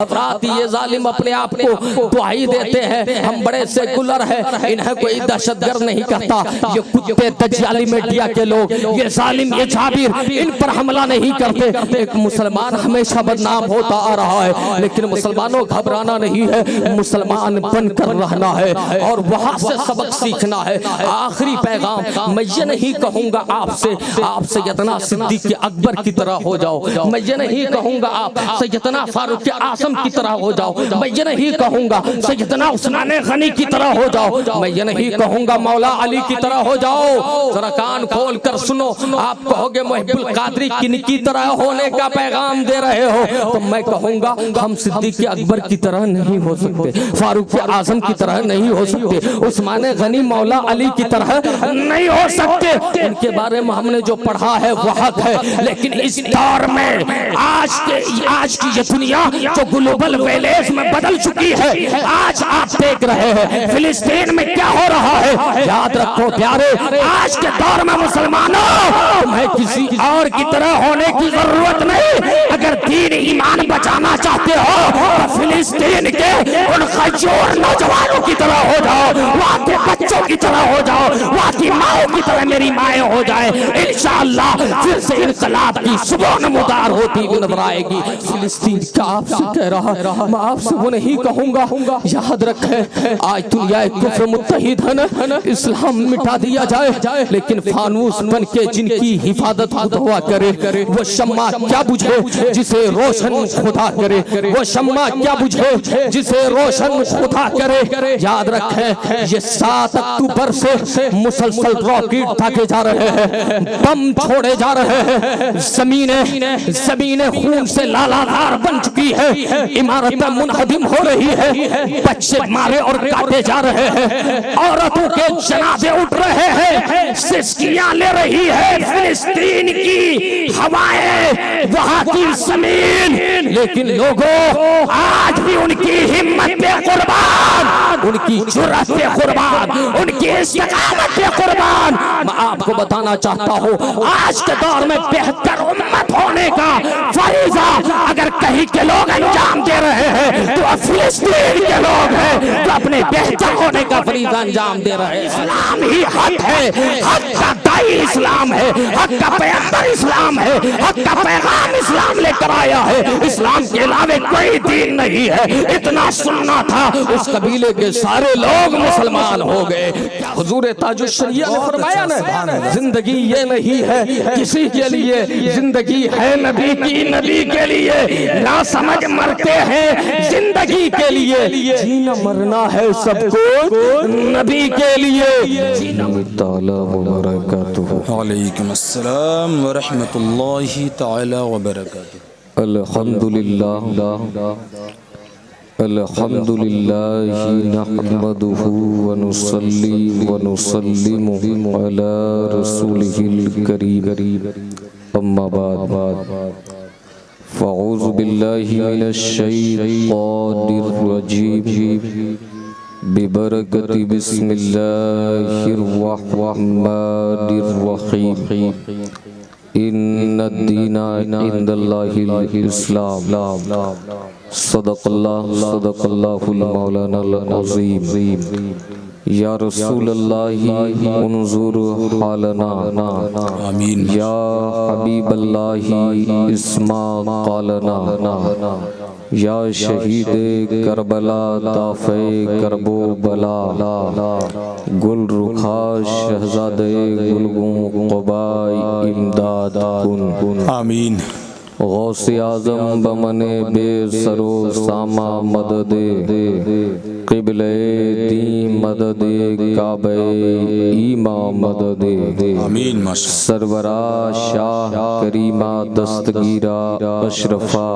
افراد یہ ظالم اپنے آپ کو دعائی دیتے ہیں ہم بڑے سیکولر ہیں، انہیں کوئی دہشت گرد نہیں کہتا، یہ کتے دجالی میڈیا کے لوگ، یہ ظالم، یہ جابر، ان پر حملہ نہیں کرتے۔ ایک مسلمان ہمیشہ بدنام ہوتا آ رہا ہے، لیکن مسلمانوں گھبرانا نہیں ہے، مسلمان بن کر رہنا ہے اور وہاں سے سبق سیکھنا ہے۔ آخری پیغام، میں یہ نہیں کہوں گا آپ سیدنا صدیق اکبر کی طرح ہو جاؤ، میں یہ نہیں کہوں گا آپ سیدنا فاروق اعظم کی طرح ہو جاؤ، میں یہ نہیں کہوں گا سیدنا عثمان غنی کی طرح ہو جاؤ، میں یہ نہیں کہوں گا مولا علی کی طرح ہو جاؤ۔ ذرا کان کھول کر سنو، آپ کہو گے محب القادری کن کی طرح ہونے کا پیغام دے رہے ہو، تو میں کہوں گا ہم صدیق اکبر کی طرح نہیں ہو سکتے، فاروق اعظم کی طرح نہیں ہو سکتے، عثمان غنی مولا علی کی طرح نہیں ہو سکتے۔ ان کے بارے میں ہم نے جو پڑھا ہے وہ حق ہے، لیکن اس دور میں آج کی یہ دنیا جو گلوبل ویلیج میں بدل چکی ہے، آج آپ دیکھ رہے ہیں فلسطین میں کیا ہو رہا ہے۔ یاد رکھو پیارے، آج کے دور میں مسلمانوں تمہیں کسی اور کی طرح ہونے کی ضرورت نہیں۔ اگر دین ایمان بچانا چاہتے ہو تو فلسطین کے ان خجور نوجوانوں کی طرح ہو جاؤ، وہاں کے بچوں کی طرح ہو جاؤ، وہاں کی ماؤں کی طرح میری مائیں ہو جائیں، انشاءاللہ پھر سے انقلاب کی صبح نمودار ہوتی ہوئی نظر آئے گی۔ فلسطین کا آپ سے کہہ رہا ہے، میں آپ سے وہ نہیں کہوں گا۔ یاد رکھیں آج دنیا کفر متحد ہے نا، اسلام مٹا دیا جائے، لیکن فانوس بن کے جن کی حفاظت خود ہوا کرے، وہ شمع کیا بجھے جسے روشن خدا کرے، وہ شمع کیا بجھے جسے روشن خدا کرے۔ یاد رکھیں یہ 7 اکتوبر سے مسلسل راکٹ داغے جا رہے ہیں، بم چھوڑے جا رہے ہیں، زمین خون سے لالادار بن چکی ہے، عمارتیں منہدم ہو رہی ہے، بچے مارے اور کاٹے جا رہے ہیں، عورتوں کے جنازے اٹھ رہے ہیں، سسکیاں لے رہی ہے فلسطین کی ہوائیں، وہاں کی زمین، لیکن لوگوں آج بھی ان کی ہمت پہ قربان، ان کی جرأت پہ قربان، ان کی استقامت پہ قربان۔ میں آپ کو بتانا چاہتا ہوں آج کے دور میں بہتر امت ہونے کا فریضہ اگر کہیں کے لوگ انجام دے رہے ہیں تو فلسطین کے لوگ ہیں جو اپنے بہتر ہونے کا فریضہ انجام دے رہے ہیں۔ اسلام ہی حق ہے، حق کا دائی اسلام ہے، حق کا پیغمبر اسلام ہے، حق کا پیغام اسلام لے کر آیا ہے، اسلام کے علاوہ کوئی دین نہیں ہے۔ اتنا سننا تھا اس قبیلے کے سارے لوگ مسلمان ہو گئے۔ حضور تاج الشریعہ نے فرمایا نا، زندگی یہ نہیں ہے کسی کے لیے، زندگی ہے نبی کی، نبی کے لیے، نہ سمجھ مرتے ہیں زندگی کے لیے، جینا مرنا ہے سب کو نبی کے لیے۔ تعالی وبرکاتہ۔ وعلیکم السلام ورحمۃ اللہ تعالی وبرکاتہ۔ الحمدللہ الحمدللہ نحمدہ ونصلی ونسلم علی رسولہ الکریم، اما بعد فاعوذ باللہ من الشیطان الرجیم، ببرکت بسم اللہ الرحمن الرحیم، ان الدین عند اللہ الاسلام، صدق اللہ المولانا العظیم۔ یا رسول اللہ انظر حالنا، آمین۔ یا حبیب اللہ اسمع قالنا، یا شہید کربلا دافع کرب و بلا، گل رخا شہزادے گلگوں قبائی امداد کن، آمین۔ غوث اعظم بمن بے سر و سامہ مدد، قبلہ دین مدد، کعبہ ایمان مدد، آمین ماشاء سرورہ شاہ کریمہ دستگیرہ اشرفہ،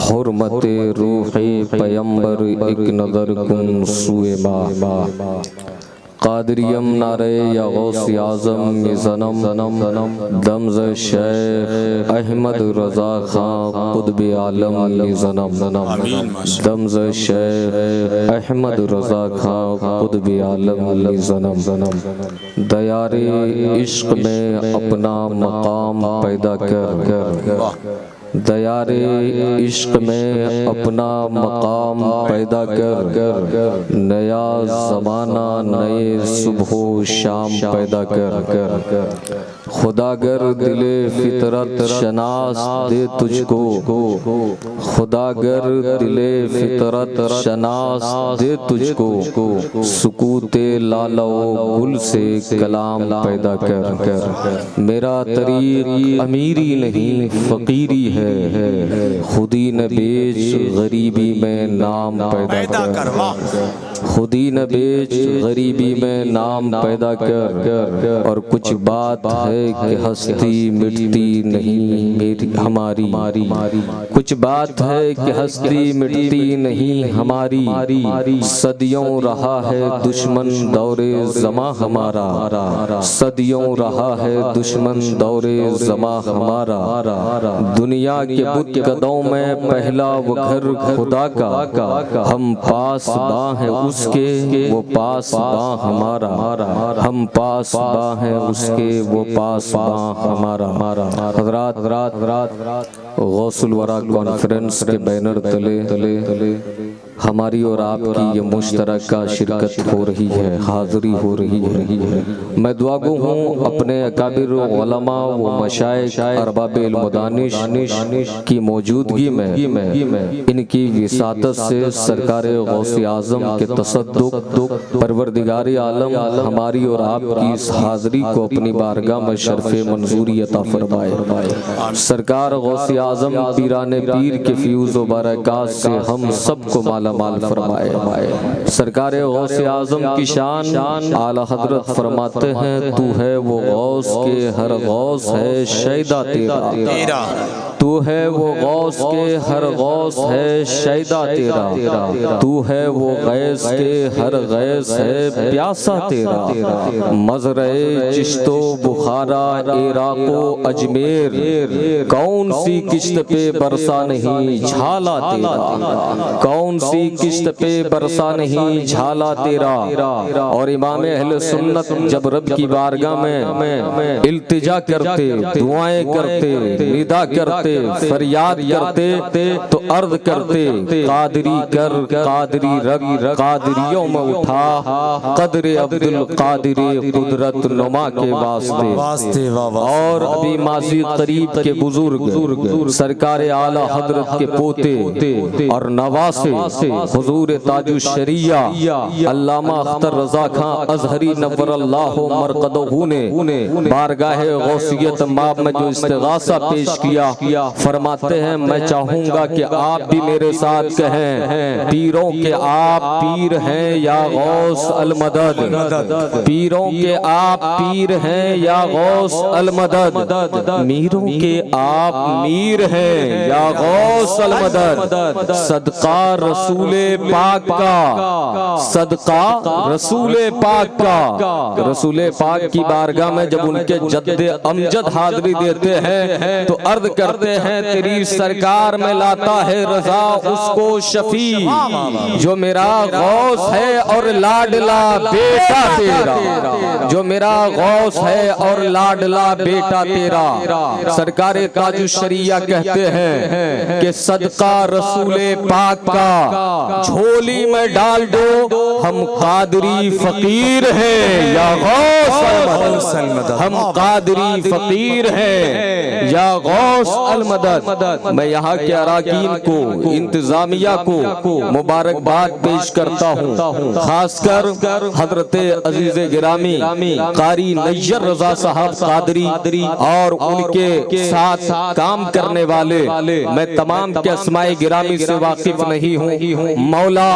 حرمت روح پیمبر ایک نظر کن سوئے ما، قادریم نعرے یا غوث اعظم میزنم، دمز شیخ احمد رضا خان قطب عالم میزنم، دمز شیخ احمد رضا خان قطب عالم میزنم، دیار عشق میں اپنا مقام پیدا کر، دیارے عشق میں اپنا مقام پیدا کر، نیا زمانہ نئے صبح و شام پیدا کر، خدا گر دل فطرت شناس دے تجھ کو، خدا گر دل فطرت شناس دے تجھ کو، سکوت لالہ و گل سے کلام پیدا کر، میرا طریق امیری نہیں فقیری ہے، خودی نہ بیچ غریبی میں نام پیدا کر، خودی نہ بیچ غریبی میں نام پیدا کر، اور کچھ بات ہے کہ ہستی مٹتی نہیں میری ہماری، کچھ بات ہے کہ ہستی مٹتی نہیں ہماری، صدیوں رہا ہے دشمن دور زماں ہمارا، صدیوں رہا ہے دشمن دور زماں ہمارا، دنیا کے بت قدوں میں پہلا وہ گھر خدا کا، ہم پاس باں ہیں اس کے وہ پاس باں ہمارا، ہم پاس باں ہیں اس کے وہ پاس باں ہمارا۔ حضرات غوث الورا کانفرنس کے بینر تلے ہماری اور آپ کی یہ مشترکہ شرکت ہو رہی ہے، حاضری ہو رہی ہے۔ میں دعا گو ہوں اپنے اکابر علماء و مشائخ ارباب علم و دانش کی موجودگی میں ان کی وساطت سے سرکار غوث اعظم کے تصدق پروردگار عالم ہماری اور آپ کی اس حاضری کو اپنی بارگاہ میں شرف منظوری عطا فرمائے۔ سرکار غوث اعظم پیران پیر کے فیوز و برکات سے ہم سب کو مالا مال فرمائے۔ سرکار غوث اعظم کی شان اعلی حضرت فرماتے ہیں، تو ہے وہ غوث کے ہر غوث ہے شیدا تیرا، تو ہے وہ غوث کے ہر غوث ہے شیدا تیرا، تو ہے وہ غیث کے ہر غیث ہے پیاسا تیرا، مزرعے چشت و بخارا عراق و اجمیر، کون سی کشت پہ برسا نہیں جھالا تیرا، کون سی کشت پہ برسا نہیں جھالا تیرا۔ اور امام اہل سنت جب رب کی بارگاہ میں التجا کرتے، دعائیں کرتے، ندا کرتے، فریاد کرتے تو عرض کرتے، قادری کر قادری رگ قادریوں میں اٹھا، قدر عبد القادر قدرت نما کے واسطے۔ اور ابھی ماضی قریب کے بزرگ سرکار اعلی حضرت کے پوتے اور نواسے حضور تاج الشریعہ علامہ اختر رضا خان ازہری نور اللہ مرقدہ نے بارگاہ غوثیت ماب میں جو استغاثہ پیش کیا، فرماتے ہیں میں چاہوں گا کہ آپ بھی میرے ساتھ کہیں، پیروں کے آپ پیر ہیں یا غوث المدد، پیروں کے آپ پیر ہیں یا غوث المدد، میروں کے آپ میر ہیں یا غوث المدد، صدقہ رسول پاک کا، صدقہ رسول پاک کا۔ رسول پاک کی بارگاہ میں جب ان کے جد امجد حاضری دیتے ہیں تو عرض کرتے ہیں، تیری سرکار میں لاتا ہے رضا اس کو شفیع، جو میرا غوث ہے اور لاڈلا بیٹا تیرا، جو میرا غوث ہے اور لاڈلا بیٹا تیرا۔ سرکار تاج الشریعہ کہتے ہیں کہ صدقہ رسول پاک کا جھولی میں ڈال دو، ہم قادری فقیر ہیں یا غوث المدد، ہم قادری فقیر ہیں یا غوث المدد۔ میں یہاں کے اراکین کو، انتظامیہ کو مبارکباد پیش کرتا ہوں، خاص کر حضرت عزیز گرامی قاری نیر رضا صاحب قادری اور ان کے ساتھ کام کرنے والے، میں تمام کے اسماء گرامی سے واقف نہیں ہوں، مولا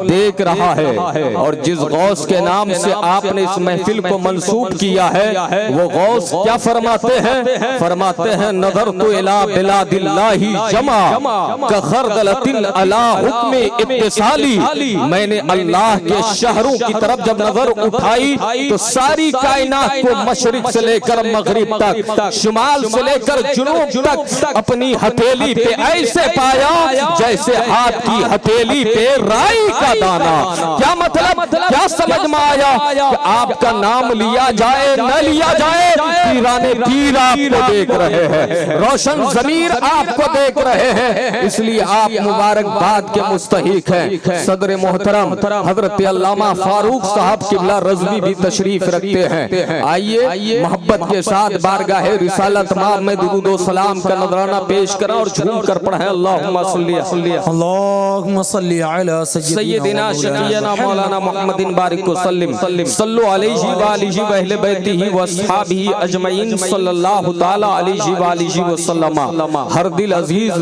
دیکھ رہا ہے، اور جس غوث کے نام سے آپ نے اس محفل کو منسوب کیا ہے وہ غوث کیا فرماتے ہیں؟ فرماتے ہیں، نظرت الی بلاد اللہ جمع کخردلۃ علی حکم اتصالی، میں نے اللہ کے شہروں کی طرف جب نظر اٹھائی تو ساری کائنات کو مشرق سے لے کر مغرب تک، شمال سے لے کر جنوب تک اپنی ہتھیلی پہ ایسے پایا جیسے ہاتھ کی ہتھیلی پہ رائی کا دانا۔ کیا مطلب، کیا سمجھ میں آیا کہ آپ کا نام لیا جائے نہ لیا جائے پیران پیر آپ کو دیکھ رہے ہیں، روشن ضمیر آپ کو دیکھ رہے ہیں، اس لیے آپ مبارکباد کے مستحق ہیں۔ صدر محترم حضرت علامہ فاروق صاحب قبلہ رضوی بھی تشریف رکھتے ہیں، آئیے محبت کے ساتھ بارگاہ رسالت مآب میں درود و سلام کا نذرانہ پیش کریں اور جھوم کر پڑھیں اللہم صلی اللهم صل على سیدنا شفیعنا مولانا محمد بارک وسلم صلو علیہ وآلہ وآلہ بیتہ واصحابہ اجمعین صلی اللہ تعالی علیہ وآلہ وسلم۔ ہر دل عزیز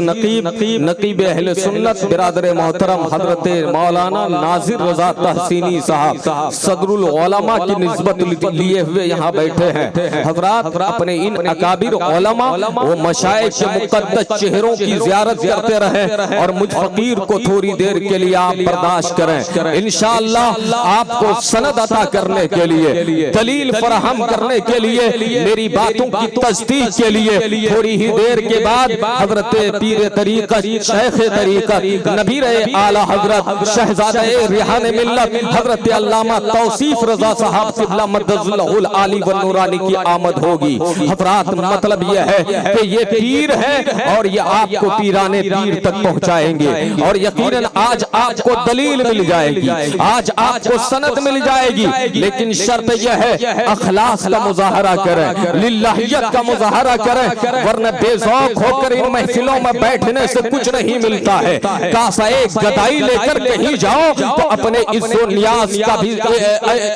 نقیب اہل سنت برادر محترم حضرت مولانا ناظر رضا تحسینی صاحب صدر العلماء کی نسبت لیے ہوئے یہاں بیٹھے ہیں۔ حضرات اپنے ان اکابر علماء و مشائخ کے مقدس چہروں کی زیارت کرتے رہیں اور مجھ فقیر کو تھوڑی دیر کے لیے آپ برداشت کریں، انشاءاللہ آپ کو سند عطا کرنے کے لیے، دلیل فراہم کرنے کے لیے، میری باتوں کی تصدیق کے لیے تھوڑی ہی دیر کے بعد حضرت پیر طریقت شیخ طریقت نبیر اعلی حضرت شہزادہ ریحان ملت حضرت علامہ توصیف رضا صاحب قبلہ مدد اللہ العالی والنورانی کی آمد ہوگی۔ حضرات مطلب یہ ہے کہ یہ پیر ہے اور یہ آپ کو پیران پیر تک پہنچائیں گے، اور یقیناً آج آپ کو دلیل مل جائے گی، آج آپ کو سند مل جائے گی، لیکن شرط یہ ہے اخلاص کا مظاہرہ کریں، للہیت کا مظاہرہ کریں، ورنہ بے ذوق ہو کر ان محفلوں میں بیٹھنے سے کچھ نہیں ملتا ہے۔ کاسا ایک گدائی لے کر کہیں جاؤ تو اپنے عز و نیاز کا بھی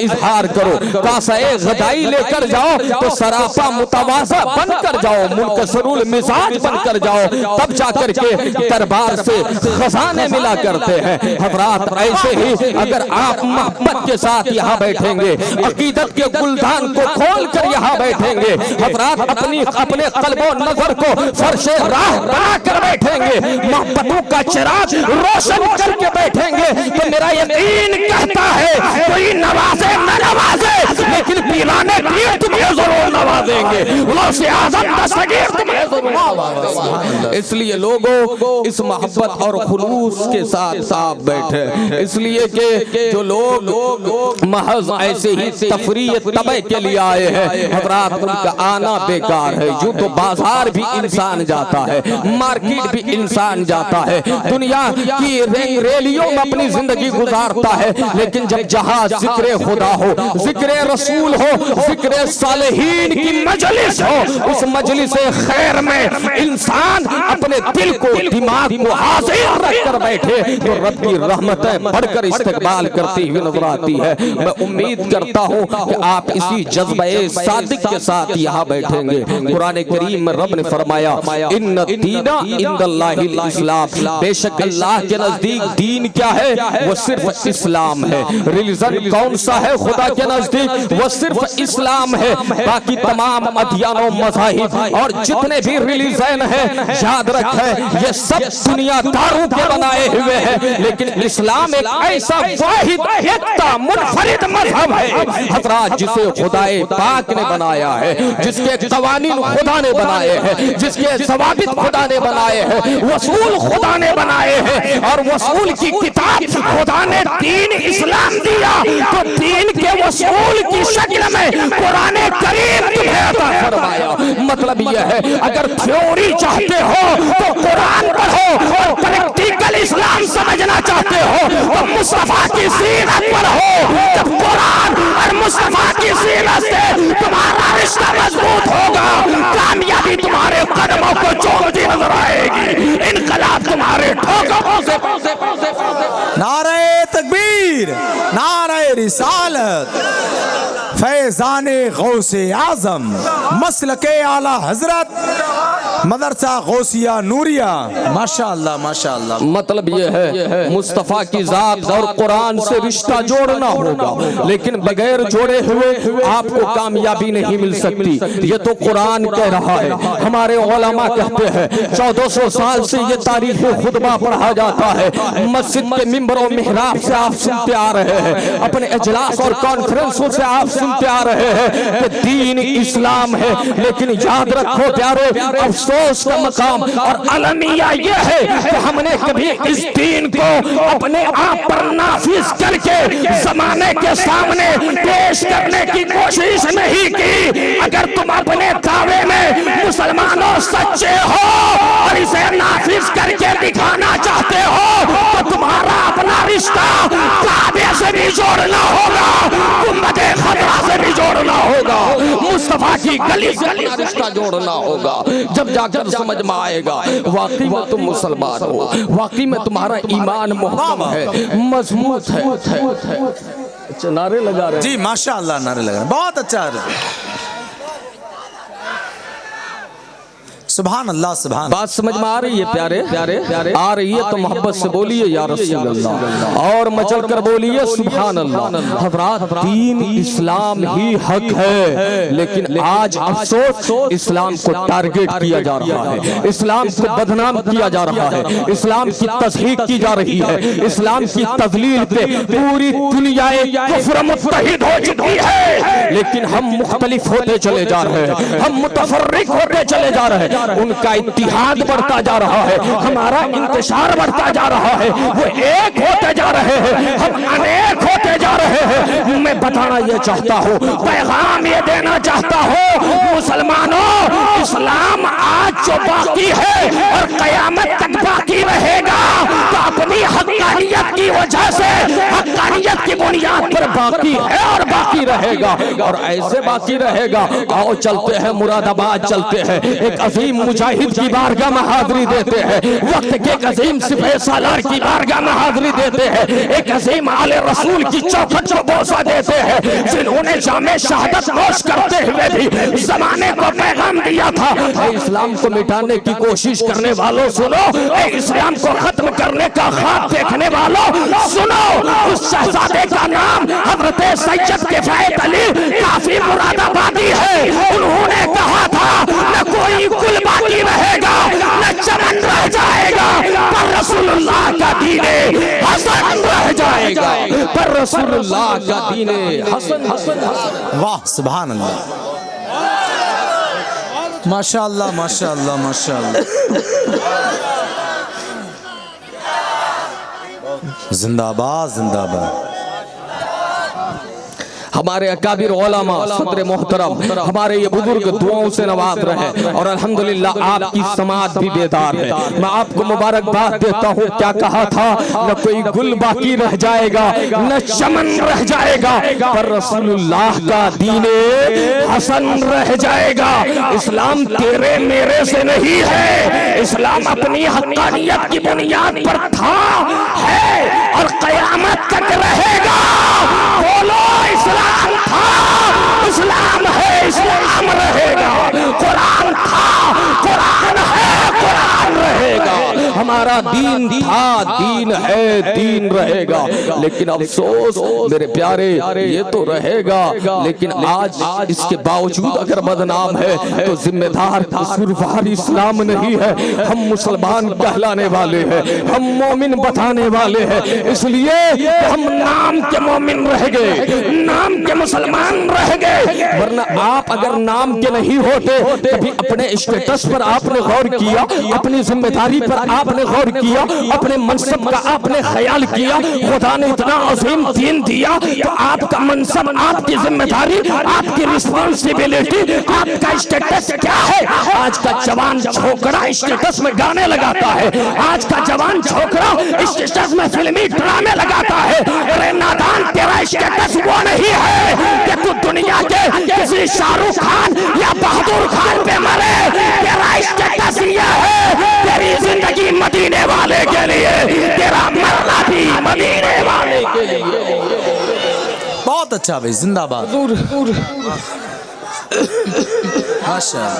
اظہار کرو، کاسا ایک گدائی لے کر جاؤ تو سراپا متواضع بن کر جاؤ، منکسر المزاج بن کر جاؤ، تب جا کر کے دربار سے خزانے ملا کرتے ہیں۔ حضرات ایسے ہی اگر آپ محبت کے ساتھ یہاں بیٹھیں گے، عقیدت کے گلدان کو کھول کر یہاں بیٹھیں گے، حضرات اپنے قلب و نظر کو فرش راہ بنا کر بیٹھیں گے، محبتوں کا چراغ روشن کر کے بیٹھیں گے، تو میرا یقین کہتا ہے کوئی نوازے نہ نوازے لیکن پیران پیر تمہیں ضرور نوازیں گے، غوث اعظم دستگیر تمہیں ضرور نوازیں گے۔ اس لیے لوگوں اس محبت اور خلوص کے ساتھ آپ بیٹھے، اس لیے کہ جو لوگ محض ایسے ہی تفریح طبع کے لیے آئے ہیں، حضرات ان کا آنا بیکار ہے۔ یوں تو بازار بھی انسان جاتا ہے، مارکیٹ بھی انسان جاتا ہے، دنیا کی ریلیوں میں اپنی زندگی گزارتا ہے، لیکن جب جہاں ذکر خدا ہو، ذکر رسول ہو، ذکر صالحین کی مجلس ہو، اس مجلس خیر میں انسان اپنے دل کو دماغ کو حاضر رکھ کر بیٹھے تو رب کی رحمتیں بڑھ کر استقبال کرتی ہوئی نظر آتی ہے۔ میں امید کرتا ہوں کہ آپ اسی جذبہ صادق کے ساتھ یہاں بیٹھیں گے۔ قرآن کریم میں رب نے فرمایا ان الدین عند اللہ الاسلام، بے شک اللہ کے نزدیک دین کیا ہے؟ وہ صرف اسلام ہے۔ ریلیجن کون سا ہے خدا کے نزدیک؟ وہ صرف اسلام ہے۔ باقی تمام ادیان و مذاہب اور جتنے بھی ریلیجن ہیں یاد رکھیں یہ سب دنیا داروں کے بنائے ہوئے ہیں، لیکن اسلام ایک ایسا واحد یکتا منفرد مذہب ہے حضرات جسے خدا پاک نے بنایا ہے، جس کے قوانین خدا نے بنائے ہیں، جس کے ضوابط خدا نے بنائے ہیں، وصول خدا نے بنائے ہیں، اور وصول کی کتاب خدا نے دین اسلام دیا تو دین کے وصول کی شکل میں قرآن کریم تمہیں عطا فرمایا۔ مطلب یہ ہے اگر تھیوری چاہتے ہو تو قرآن پڑھو، اور پریکٹیکل اسلام سمجھنا چاہتے ہو تو مصطفیٰ کی سیرت پڑھو۔ جب قرآن اور مصطفیٰ کی سیرت سے تمہارا رشتہ مضبوط ہوگا، کامیابی تمہارے قدموں کو چومتی نظر آئے گی، انقلاب تمہارے ٹھوکروں سے نعرہ تکبیر، نعرہ رسالت، فیضان غوث اعظم، مسلک اعلی حضرت، مدرسہ غوثیہ نوریہ، ماشاءاللہ ماشاءاللہ۔ مطلب یہ ہے مصطفیٰ کی ذات اور قرآن سے رشتہ جوڑنا ہوگا، لیکن بغیر جوڑے ہوئے آپ کو کامیابی نہیں مل سکتی۔ یہ تو قرآن کہہ رہا ہے، ہمارے علماء کہتے ہیں 1400 سال سے یہ تاریخ خطبہ پڑھا جاتا ہے، مسجد کے ممبر و محراب سے آپ سنتے آ رہے ہیں، اپنے اجلاس اور کانفرنسوں سے آپ سنتے آ رہے ہیں کہ دین اسلام ہے، لیکن یاد رکھو پیارو افسوس افسوس کا مقام اور المیہ یہ ہے کہ ہم نے کبھی اس دین کو اپنے آپ پر نافذ کر کے زمانے کے سامنے پیش کرنے کی کوشش نہیں کی۔ اگر تم اپنے دعوے میں مسلمانوں سچے ہو اور اسے نافذ کر کے دکھانا چاہتے ہو تو تمہارا اپنا رشتہ کعبے سے بھی جوڑنا ہوگا، امت خضرا سے بھی جوڑنا ہوگا، مصطفیٰ کی گلی سے اپنا رشتہ جوڑنا ہوگا۔ جب جا کر سمجھ میں آئے گا واقعی میں تم مسلمان ہو، واقعی میں تمہارا ایمان محکم ہے، مضبوط ہے۔ اچھا نعرے لگا رہے ہیں جی ماشاءاللہ، نعرے لگا رہے ہیں، بہت اچھا ہے۔ سبحان اللہ، سبحان اللہ۔ بات سمجھ میں آ رہی ہے پیارے؟ آ رہی ہے تو محبت سے بولیے یا رسول اللہ، اور مچل کر بولیے سبحان اللہ۔ حضرات دین اسلام ہی حق ہے، لیکن آج افسوس اسلام کو ٹارگٹ کیا جا رہا ہے، اسلام کو بدنام کیا جا رہا ہے، اسلام کی تضحیق کی جا رہی ہے، اسلام کی تضلیل پہ پوری دنیا کفر متحد ہو چکی ہے، لیکن ہم مختلف ہوتے چلے جا رہے ہیں، ہم متفرق ہوتے چلے جا رہے ہیں، ان کا اتحاد بڑھتا جا رہا ہے، ہمارا انتشار بڑھتا جا رہا ہے، وہ ایک ہوتے جا رہے ہیں، ہم انیک ہوتے جا رہے ہیں۔ میں بتانا یہ چاہتا ہوں، پیغام یہ دینا چاہتا ہوں، مسلمانوں اسلام آج جو باقی ہے اور قیامت تک باقی رہے گا تو اپنی حقانیت کی وجہ سے، حقانیت کی بنیاد پر باقی ہے اور باقی رہے گا، اور ایسے باقی رہے گا۔ آؤ چلتے ہیں مراد آباد، چلتے ہیں ایک عظیم مجاہد کی بارگاہ میں حاضری دیتے ہیں، وقت کے ایک عظیم سپہ سالار کی بارگاہ میں حاضری دیتے ہیں، ایک عظیم آل رسول کی چوکھٹ کو بوسہ دیتے ہیں، جنہوں نے جام شہادت نوش کرتے ہوئے بھی زمانے کو پیغام دیا تھا۔ اے اسلام کو مٹانے کی کوشش کرنے والوں سنو، اے اسلام کو ختم کرنے کا خواب دیکھنے والوں سنو، اس شہزادے کا نام حضرت سید کفایت علی کافی مراد آبادی ہے۔ انہوں نے کہا تھا نہ کوئی گل باقی رہے گا، نہ چمن رہ جائے گا، پر رسول اللہ کا دین حسن رہ جائے گا، پر رسول اللہ کا دین حسن۔ واہ سبحان اللہ، ماشاءاللہ ماشاءاللہ ماشاءاللہ۔ زندہ باد، زندہ باد۔ ہمارے اکابر علماء صدر محترم ہمارے یہ بزرگ دعاؤں سے نواز رہے، اور الحمدللہ آپ کی سماعت بھی بیدار ہے۔ میں آپ کو مبارکباد دیتا ہوں، کیا کہا تھا؟ نہ کوئی گل باقی رہ جائے گا، نہ چمن رہ جائے گا، پر رسول اللہ کا دین حسن رہ جائے گا۔ اسلام تیرے میرے سے نہیں ہے، اسلام اپنی حقانیت کی بنیاد پر تھا، ہے اور قیامت تک رہے گا۔ بولو اسلام تھا، اسلام ہے، اسلام رہے گا، قرآن تھا، قرآن ہے، قرآن رہے گا۔ ہمارا دین تھا، دین ہے، دین رہے گا، لیکن افسوس میرے پیارے یہ تو رہے گا، لیکن آج اس کے باوجود اگر بدنام ہے تو ذمہ دار قصوروار اسلام نہیں ہے، ہم مسلمان کہلانے والے ہیں، ہم مومن بتانے والے ہیں، اس لیے ہم نام کے مومن رہ گئے، نام کے مسلمان رہ گئے، ورنہ آپ اگر نام کے نہیں ہوتے، کبھی اپنے اسٹیٹس پر آپ نے غور کیا، اپنی ذمہ داری پر آپ نے غور کیا، اپنے منصب کا آپ نے خیال کیا، خدا نے اتنا عظیم دین دیا تو آپ کا منصب، آپ کی ذمہ داری، آپ کی رسپانسبلٹی، آپ کا اسٹیٹس کیا ہے؟ آج کا جوان چھوکرا اسٹیٹس میں گانے لگاتا ہے، آج کا جوان چھوکرا اسٹیٹس میں فلمی ڈرامے لگاتا ہے۔ ارے نادان، تیرا اسٹیٹس وہ نہیں ہے کہ تو دنیا کے کسی شاہ رخ خان یا بہادر خان پہ مرے، تیرا اسٹیٹس یہ ہے تیری زندگی مدینے والے کے لیے، تیرا مرنا بھی مدینے والے کے لیے۔ بہت اچھا بھائی، زندہ باد، ماشاءاللہ۔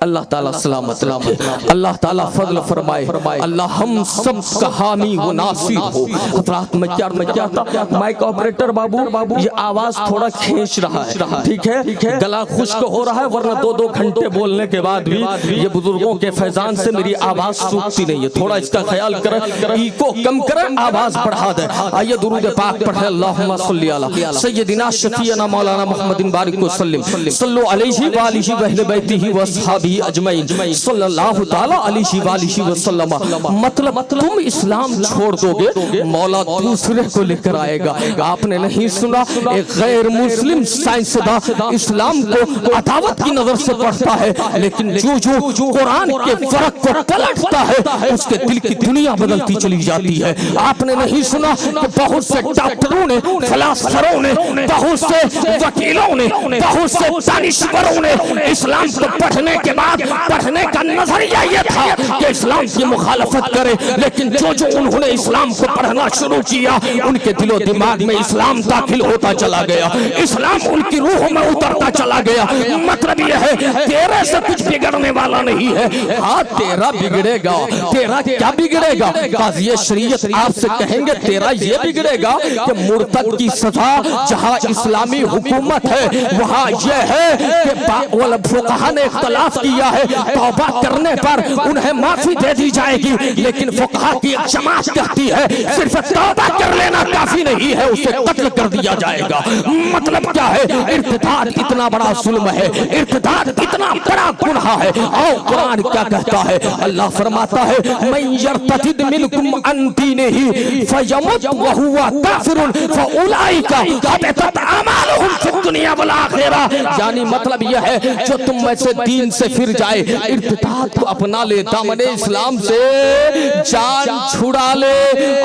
اللہ تعالیٰ سلامت رکھے، اللہ تعالیٰ فضل فرمائے، اللہ ہم سب کا حامی و ناصر ہو۔ حضرات میں کیا تھا مائک آپریٹر بابو یہ آواز تھوڑا کھینچ رہا ہے، ٹھیک ہے، گلا خشک ہو رہا ہے، ورنہ 2 گھنٹے بولنے کے بعد بھی یہ بزرگوں کے فیضان سے میری آواز سوکھتی نہیں ہے، تھوڑا اس کا خیال کریں، ایکو کم کریں، آواز بڑھا دیں۔ آئیے درود پاک پڑھیں، اللہم صلی علی سیدنا شفیعنا مولانا محمد بارک وسلم، صلو علیہ وآلہ وآلہ بیتہ واصحابہ اجمعین صلی اللہ تعالی علیہ وآلہ وسلم۔ مطلب تم اسلام چھوڑ دو گے، مولا دوسرے کو لے کر آئے گا۔ آپ نے نہیں سنا ایک غیر مسلم سائنسداں اسلام کو عداوت کی نظر سے پڑھتا ہے، لیکن جو قرآن کے فرق کو پلٹتا ہے اس کے دل کی دنیا بدلتی چلی جاتی ہے۔ آپ نے نہیں سنا کہ بہت سے ڈاکٹروں نے، فلاسفروں نے، بہت سے وکیلوں نے، بہت سے دانشوروں نے اسلام کو پڑھنے کے بعد پڑھنے کا نظریہ یہ تھا کہ اسلام کی مخالفت کرے، لیکن جو انہوں نے اسلام کو پڑھنا شروع کیا ان کے دل و دماغ میں اسلام داخل ہوتا چلا گیا، اسلام ان کی روح میں اترتا چلا گیا۔ مطلب یہ ہے تیرے سے کچھ بگڑنے والا نہیں ہے، ہاں تیرا بگڑے گا۔ تیرا کیا بگڑے گا؟ قاضی شریعت آپ سے کہیں گے تیرا یہ بگڑے گا کہ مرتد کی سزا جہاں اسلامی حکومت ہے وہاں یہ ہے کہ فقہاء نے اختلاف کیا ہے، توبہ کرنے پر انہیں معافی دے دی جائے گی، لیکن فقہاء کی ایک جماعت کہتی ہے صرف توبہ کر لینا کافی نہیں ہے، اسے قتل کر دیا جائے گا۔ مطلب کیا ہے؟ ارتداد اتنا بڑا ظلم ہے، ارتداد اتنا بڑا گناہ ہے۔ اور قرآن کیا کہتا ہے؟ اللہ فرماتا ہے من یرتد منکم عن دینہ فیمت وہو کافر فاولئک حبطت اعمالہم فی الدنیا والآخرہ۔ یعنی مطلب یہ ہے جو تم میں سے دین سے پھر جائے، ارتداد کو اپنا لے، دامن اسلام سے جان چھڑا لے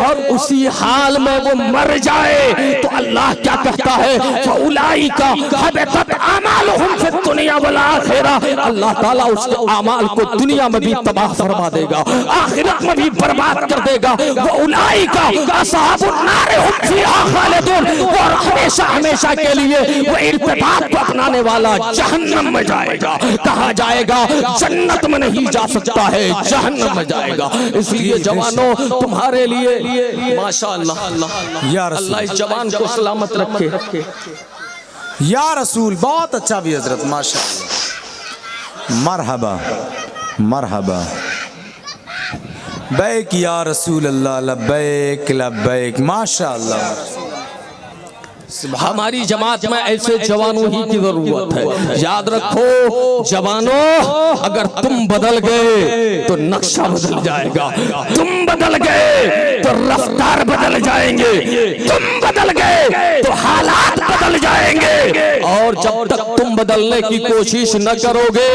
اور اسی حال میں وہ مر جائے، تو اللہ کیا کہتا ہے فاولئک حبطت اعمالہم فی الدنیا والآخرہ۔ اللہ تعالیٰ اس کے اعمال کو دنیا میں بھی تباہ فرما دے گا، آخرت میں بھی برباد کر دے گا۔ وَأُولَئِكَ أَصْحَابُ النَّارِ هُمْ فِيهَا خَالِدُونَ، اور ہمیشہ ہمیشہ کے لیے وہ ارتداد کو اپنانے والا جہنم میں جائے گا۔ کہا جائے گا جنت میں نہیں جا سکتا ہے، جہنم میں جائے گا۔ اس لیے جوانوں تمہارے لیے ماشاءاللہ اللہ اس جوان کو سلامت رکھے۔ یا رسول بہت اچھا بھی حضرت، ماشاءاللہ، مرحبا مرحبا، بیک یا رسول اللہ، لبیک لبیک، ماشاءاللہ۔ ہماری جماعت میں ایسے جوانوں ہی کی ضرورت ہے۔ یاد رکھو جوانوں، اگر تم بدل گئے تو نقشہ بدل جائے گا، تم بدل گئے تو رفتار بدل جائیں گے، تم بدل گئے تو حالات بدل جائیں گے، اور جب تک تم بدلنے کی کوشش نہ کرو گے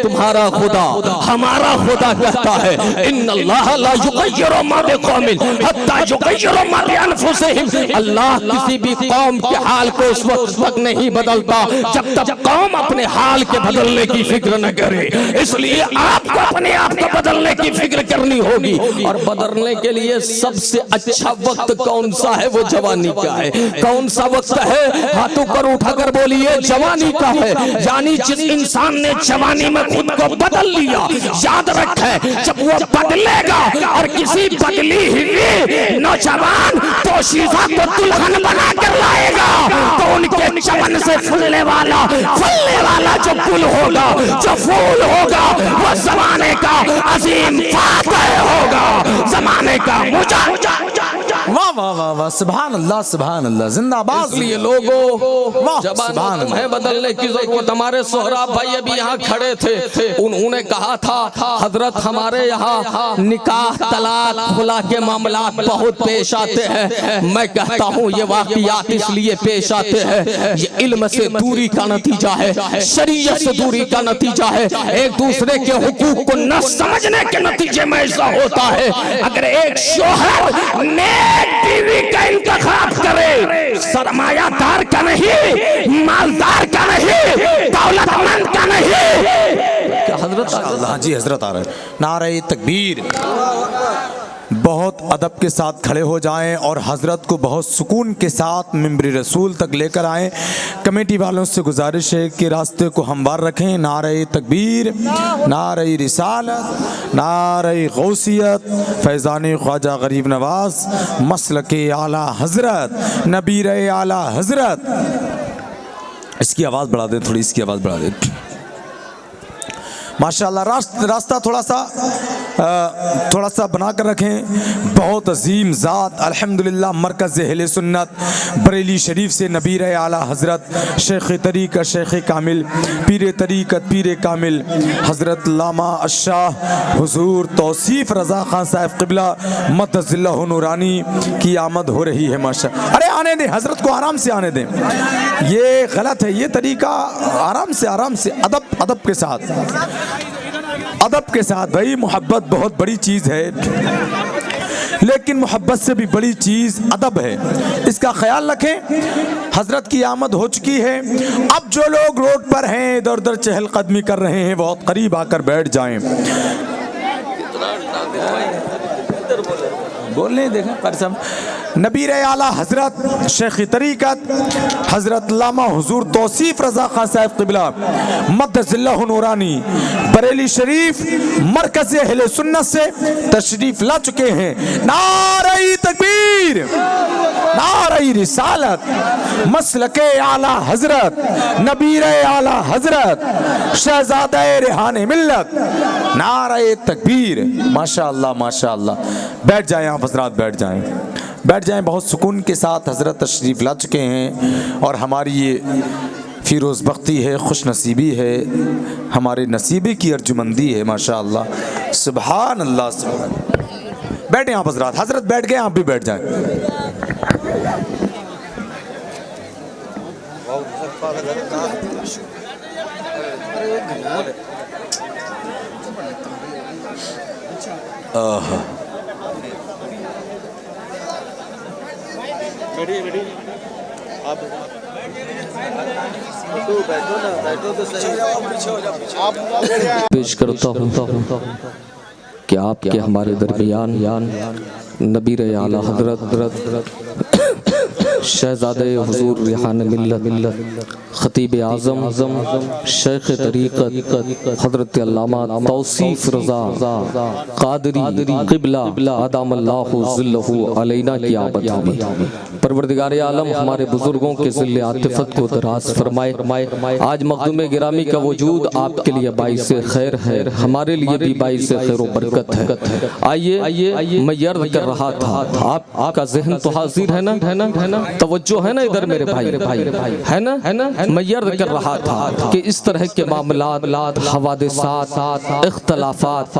تمہارا خدا، ہمارا خدا کہتا ہے ان اللہ لا یغیر ما بقوم حتی یغیروا ما بانفسہم۔ اللہ کسی بھی قوم کے حال کو اس وقت نہیں بدلتا جب تک قوم اپنے حال کے بدلنے کی فکر نہ کرے۔ اس لیے آپ کو اپنے آپ کو بدلنے کی فکر کرنی ہوگی، اور بدلنے کے لیے سب سے اچھا وقت کون سا ہے؟ وہ جوانی کا ہے۔ کون سا وقت ہے؟ ہاتھوں پر اٹھا کر بولیے جوانی کا ہے۔ یعنی جس انسان نے جوانی میں خود کو بدل لیا، یاد رکھے جب وہ بدلے گا اور کسی بدلی ہوئی نوجوان دوشیزہ کو دلہن بنا کر لائے گا تو ان کے چمن سے پھلنے والا جو گل ہوگا، جو پھول ہوگا، وہ زمانے کا عظیم فاتح ہوگا، زمانے کا مجاہد۔ واہ واہ واہ واہ، سبحان اللہ سبحان اللہ، زندہ باد۔ اس لیے لوگوں جوانوں تمہیں بدلنے کی ضرورت۔ ہمارے سہراب بھائی ابھی یہاں کھڑے تھے، انہوں نے کہا تھا حضرت ہمارے یہاں نکاح طلاق خلا کے معاملات بہت پیش آتے ہیں۔ میں کہتا ہوں یہ واقعات اس لیے پیش آتے ہیں، یہ علم سے دوری کا نتیجہ ہے، شریعت سے دوری کا نتیجہ ہے، ایک دوسرے کے حقوق کو نہ سمجھنے کے نتیجے میں ایسا ہوتا ہے۔ اگر ایک شوہر نیک بیوی کا انتخاب کرے، سرمایہ دار کا نہیں، مالدار کا نہیں، دولت مند کا نہیں، کیا حضرت ہاں جی حضرت آ رہے ہیں، نعرہ تکبیر، بہت بہت ادب کے ساتھ کھڑے ہو جائیں اور حضرت کو بہت سکون کے ساتھ منبر رسول تک لے کر آئیں۔ کمیٹی والوں سے گزارش ہے کہ راستے کو ہموار رکھیں۔ نعرہ تکبیر، نعرہ رسالت، نعرہ غوثیت، فیضان خواجہ غریب نواز، مسلک اعلیٰ حضرت، نبیر اعلیٰ حضرت۔ اس کی آواز بڑھا دیں، تھوڑی اس کی آواز بڑھا دیں ماشاءاللہ۔ راستہ تھوڑا سا بنا کر رکھیں۔ بہت عظیم ذات الحمدللہ مرکز اہل سنت بریلی شریف سے نبیر اعلیٰ حضرت شیخ طریقت شیخ کامل، پیر طریقت پیر کامل حضرت علامہ الشاہ حضور توصیف رضا خان صاحب قبلہ مدد اللہ نورانی کی آمد ہو رہی ہے ماشاءاللہ۔ ارے آنے دیں، حضرت کو آرام سے آنے دیں، یہ غلط ہے یہ طریقہ۔ آرام سے ادب کے ساتھ، ادب کے ساتھ۔ بھائی محبت بہت بڑی چیز ہے، لیکن محبت سے بھی بڑی چیز ادب ہے، اس کا خیال رکھیں۔ حضرت کی آمد ہو چکی ہے، اب جو لوگ روڈ پر ہیں ادھر ادھر چہل قدمی کر رہے ہیں بہت قریب آ کر بیٹھ جائیں۔ بولنے دیکھیں قاری صاحب۔ نبیر اعلیٰ حضرت شیخ طریقت حضرت علامہ حضور توصیف رضا خان صاحب قبلہ مدد اللہ نورانی بریلی شریف مرکز اہل سنت سے تشریف لا چکے ہیں۔ نعرہ تکبیر، نعرہ رسالت، مسلک اعلیٰ حضرت، نبیر اعلیٰ حضرت، شہزادہ ریحان ملت، نعرہ تکبیر۔ ماشاءاللہ ماشاءاللہ۔ بیٹھ جائیں آپ حضرات، بیٹھ جائیں بہت سکون کے ساتھ۔ حضرت تشریف لا چکے ہیں اور ہماری یہ فیروز بختی ہے، خوش نصیبی ہے، ہمارے نصیبے کی ارجمندی ہے ماشاءاللہ۔ سبحان اللہ سبحان اللہ۔ بیٹھیں آپ حضرات، حضرت بیٹھ گئے آپ بھی بیٹھ جائیں۔ پیش کرتا ہوں کہ آپ کے ہمارے درمیان نبیر اعلیٰ حضرت شہزادہ حضور ریحان ملت خطیب اعظم شیخ طریقت حضرت علامہ توصیف رضا قادری قبلہ ادام اللہ ظلہ علینا کی آمد ہوئی۔ پروردگار عالم ہمارے بزرگوں کے ذل عاطفت کو دراز فرمائے۔ آج مخدوم گرامی کا وجود آپ کے لیے باعث خیر ہے، ہمارے لیے بھی باعث خیر و برکت ہے۔ آئیے میں عرض کر رہا تھا، آپ کا ذہن تو حاضر ہے نا، توجہ ہے نا ادھر میرے بھائی، ہے نا؟ میں عرض کر رہا تھا کہ اس طرح کے معاملات، حوادثات، اختلافات،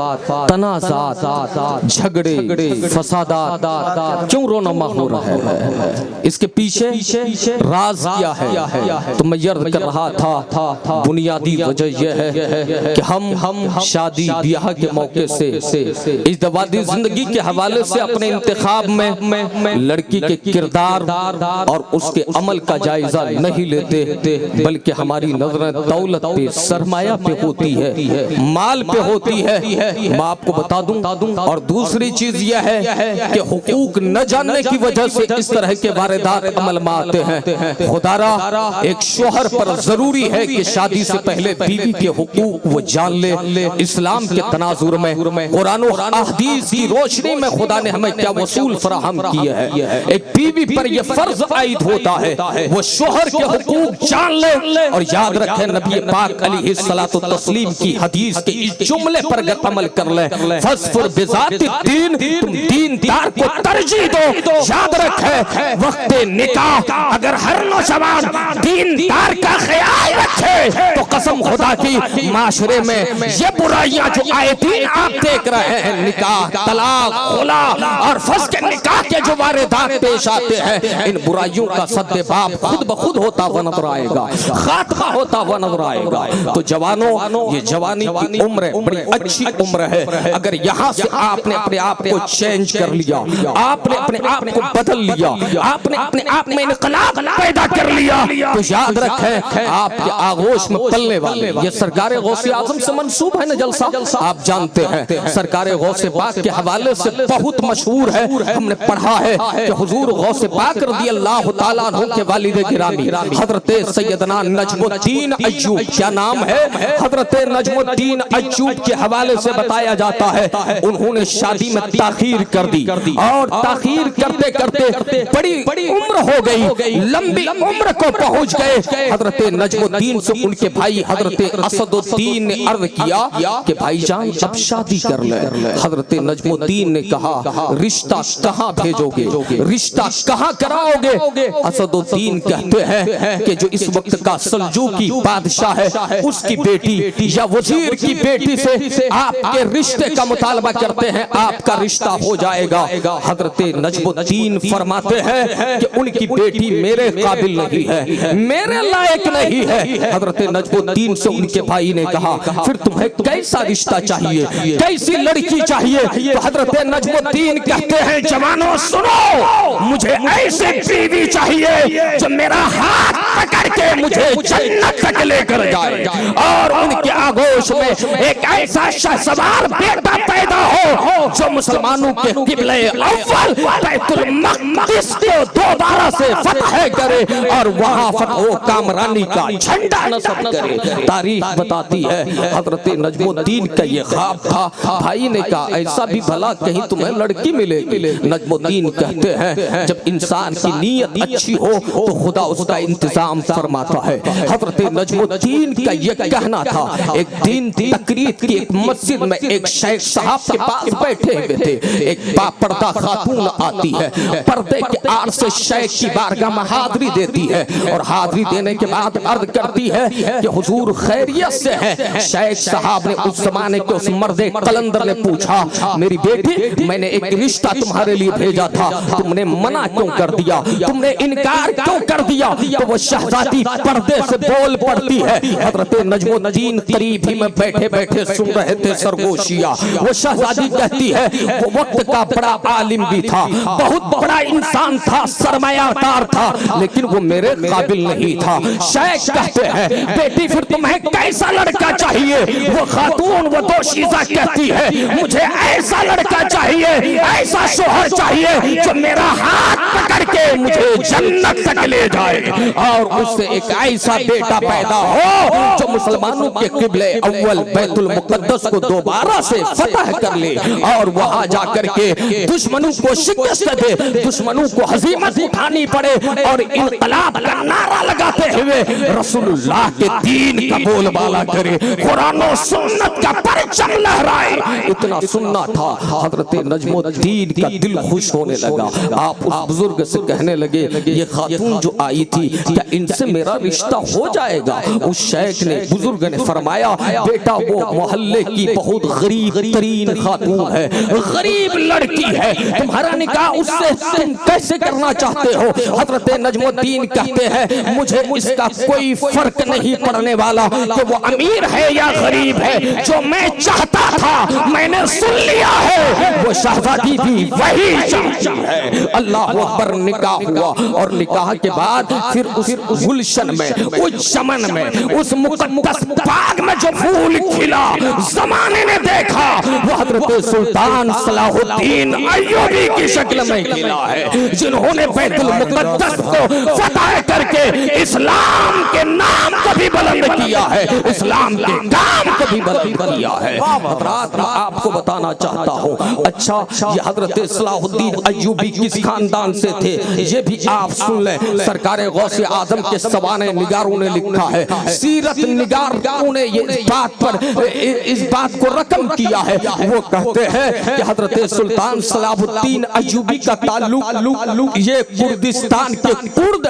تنازعات، جھگڑے، فسادات کیوں رونما ہو رہے ہیں؟ اس کے پیچھے راز کیا ہے؟ تو میں عرض کر رہا تھا بنیادی وجہ یہ ہے کہ ہم شادی بیاہ کے موقع سے ازدواجی زندگی کے حوالے سے اپنے انتخاب میں لڑکی کے کردار اور اس کے عمل کا جائزہ نہیں لیتے، بلکہ ہماری نظریں دولت پہ، سرمایہ پہ ہوتی ہے، مال پہ ہوتی ہے۔ میں آپ کو بتا دوں، اور دوسری چیز یہ ہے کہ حقوق نہ جاننے کی وجہ سے اس طرح کے واردات عمل میں آتے ہیں۔ خدارا ایک شوہر پر ضروری ہے کہ شادی سے پہلے بیوی کے حقوق وہ جان لے۔ اسلام کے تناظر میں، قرآن و احادیث کی روشنی میں خدا نے ہمیں کیا وصول فراہم کیے ہیں۔ ایک بیوی پر یہ فرض عائد ہوتا ہے وہ شوہر کے حقوق جان لے، اور یاد رکھیں نبی پاک علیہ الصلوۃ والتسلیم کی حدیث کے اس جملے پر اگر عمل کر لیں، فاظفر بذات الدین، تم دیندار کو ترجیح دو۔ یاد رکھیں وقت نکاح اگر ہر نوجوان دیندار کا خیال رکھے تو قسم خدا کی معاشرے میں یہ برائیاں جو آئے دن آپ دیکھ رہے ہیں، نکاح، طلاق، خلا اور فسخ نکاح کے جو واردات پیش آتے ہیں، ان برائیوں کا سدباب خود بخود ہوتا ہوا نظر آئے گا، خاتمہ ہوتا ہوا نظر آئے گا۔ تو جوانوں، یہ جوانی کی عمر بڑی اچھی عمر ہے، اگر یہاں سے آپ نے اپنے آپ کو چینج کر لیا، آپ نے اپنے آپ کو بدل لیا، آپ نے اپنے آپ میں انقلاب پیدا کر لیا، تو یاد رکھیں آپ کے آغوش میں پلنے والے، یہ سرکار غوث اعظم سے منسوب ہے نا جلسہ، آپ جانتے ہیں سرکار غوث پاک کے حوالے سے بہت مشہور ہے، ہم نے پڑھا ہے کہ حضور غوث پاک رضی اللہ تعالیٰ عنہ کے والد گرامی حضرت سیدنا نجم الدین ایوب، کیا نام ہے؟ حضرت نجم الدین ایوب کے حوالے سے بتایا جاتا ہے انہوں نے شادی میں تاخیر کر دی، اور تاخیر کرتے کرتے بڑی عمر ہو گئی، لمبی عمر کو پہنچ گئے۔ حضرت نجم الدین سے ان کے بھائی حضرت اسد الدین نے عرض کیا کہ بھائی جان اب شادی کر لیں۔ حضرت نجم الدین نے کہا رشتہ کہاں بھیجو گے، رشتہ کہاں کراؤ گے؟ اسد الدین کہتے ہیں کہ جو اس وقت کا سلجوقی بادشاہ ہے اس کی بیٹی یا وزیر کی بیٹی سے آپ کے رشتے کا مطالبہ کرتے ہیں، آپ کا رشتہ ہو جائے گا۔ حضرت نجم الدین فرماتے ہیں کہ ان کی بیٹی میرے قابل نہیں ہے، میرے لائق نہیں ہے۔ حضرت نجم الدین سے ان کے بھائی نے کہا پھر تمہیں کیسا رشتہ چاہیے، کیسی لڑکی چاہیے؟ تو حضرت نجم الدین کہتے ہیں جوانوں سنو، مجھے ایسے بیوی چاہیے جو میرا ہاتھ پکڑ کے مجھے جنت تک لے کر جائے، اور ان کے آغوش میں ایک ایسا شہسوار بیٹا پیدا ہو جو مسلمانوں کے قبلہ اول بیت المقدس کو دوبارہ سے فتح کرے اور وہاں فتح و کامرانی کا جھنڈا نصب کرے۔ تاریخ بتاتی ہے حضرت نجم الدین کا یہ خواب تھا۔ بھائی نے کہا ایسا بھی بھلا کہیں تمہیں لڑکی ملے گی؟ نجم الدین کہتے ہیں جب انسان کی نیت اچھی ہو تو خدا اس کا انتظام فرماتا ہے۔ حضرت نجم الدین کا یہ کہنا تھا، ایک دن تقریر کی ایک مسجد میں ایک شیخ صاحب کے پاس بیٹھے ہوئے تھے، ایک باپردہ خاتون آتی ہے، پردے کے آڑ سے شیخ کی بارگاہ میں حاضری دیتی ہے، اور حاضری دینے کے بعد عرض کرتی ہے کہ حضور خیریت سے ہیں؟ شیخ صاحب نے اس زمانے کے اس مرد قلندر نے پوچھا میری بیٹی میں نے ایک رشتہ تمہارے لیے بھیجا تھا، تم نے منع کیوں کر دیا، تم نے انکار کیوں کر دیا؟ تو وہ شہزادی پردے سے بول پڑتی ہے۔ حضرت نجم الدین قریب ہی میں بیٹھے بیٹھے سن رہے تھے سرگوشیاں۔ وہ شہزادی کہتی ہے وہ وقت کا بڑا عالم بھی تھا، بہت بڑا انسان تھا، سرمایہ دار تھا، لیکن وہ میرے قابل نہیں تھا۔ شیخ کہتے ہیں بیٹی پھر تمہیں کیسا لڑکا چاہیے؟ وہ خاتون وہ دوشیزہ کہتی ہے مجھے ایسا لڑکا چاہیے، ایسا شوہر چاہیے جو میرا ہاتھ پکڑ کے مجھے جنت تک لے جائے، اور اس سے ایک ایسا بیٹا پیدا ہو جو مسلمانوں کے قبلہ اول بیت المقدس کو دوبارہ سے فتح کر لے، اور وہاں جا کر کے دشمنوں کو شکست دے، دشمنوں کو ہزیمت اٹھانی پڑے، اور انقلاب کا نعرہ لگاتے ہوئے رسول اللہ کے دین کا بول بالا کرے، قرآن و سنت کا پرچم لہرائے۔ اتنا سننا تھا حضرت نجم الدین کا دل خوش ہونے لگا۔ آپ اس بزرگ سے کہنے لگے یہ خاتون جو آئی تھی کیا ان سے میرا رشتہ ہو جائے گا؟ اس شیخ نے بزرگ نے فرمایا بیٹا وہ محلے کی بہت غریب ترین خاتون ہے، غریب لڑکی ہے، تمہارا نکاح اس سے تم کیسے کرنا چاہتے ہو؟ حضرت نجم الدین کہتے ہیں مجھے اس کا کوئی فرق نہیں پڑنے والا کہ وہ امیر ہے یا غریب ہے، جو میں چاہتا تھا میں نے سن لیا ہے، وہ شہزادی بھی وہی چاہتی ہے۔ اللہ اکبر، نکاح ہوا، اور نکاح کے بعد پھر اس گلشن میں، اس چمن میں، اس مقدس باغ میں جو پھول کھلا زمانے نے دیکھا وہ حضرت سلطان صلاح الدین ایوبی کی شکل میں کھلا ہے، جنہوں نے بیت المقدس کو فتح کر کے اسلام کے نام کو بھی بلند کیا ہے، اسلام کے نام کو بھی بلند کیا ہے۔ حضرات میں آپ کو بتانا چاہتا ہوں، اچھا یہ حضرت صلاح الدین ایوبی کس خاندان سے تھے یہ بھی آپ سن لیں۔ سرکار غوث اعظم کے سوانح نگاروں نے لکھا ہے، سیرت نگاروں نے اس بات کو رقم کیا ہے، وہ کہتے ہیں کہ حضرت سلطان صلاح الدین ایوبی کا تعلق یہ کردستان کے کرد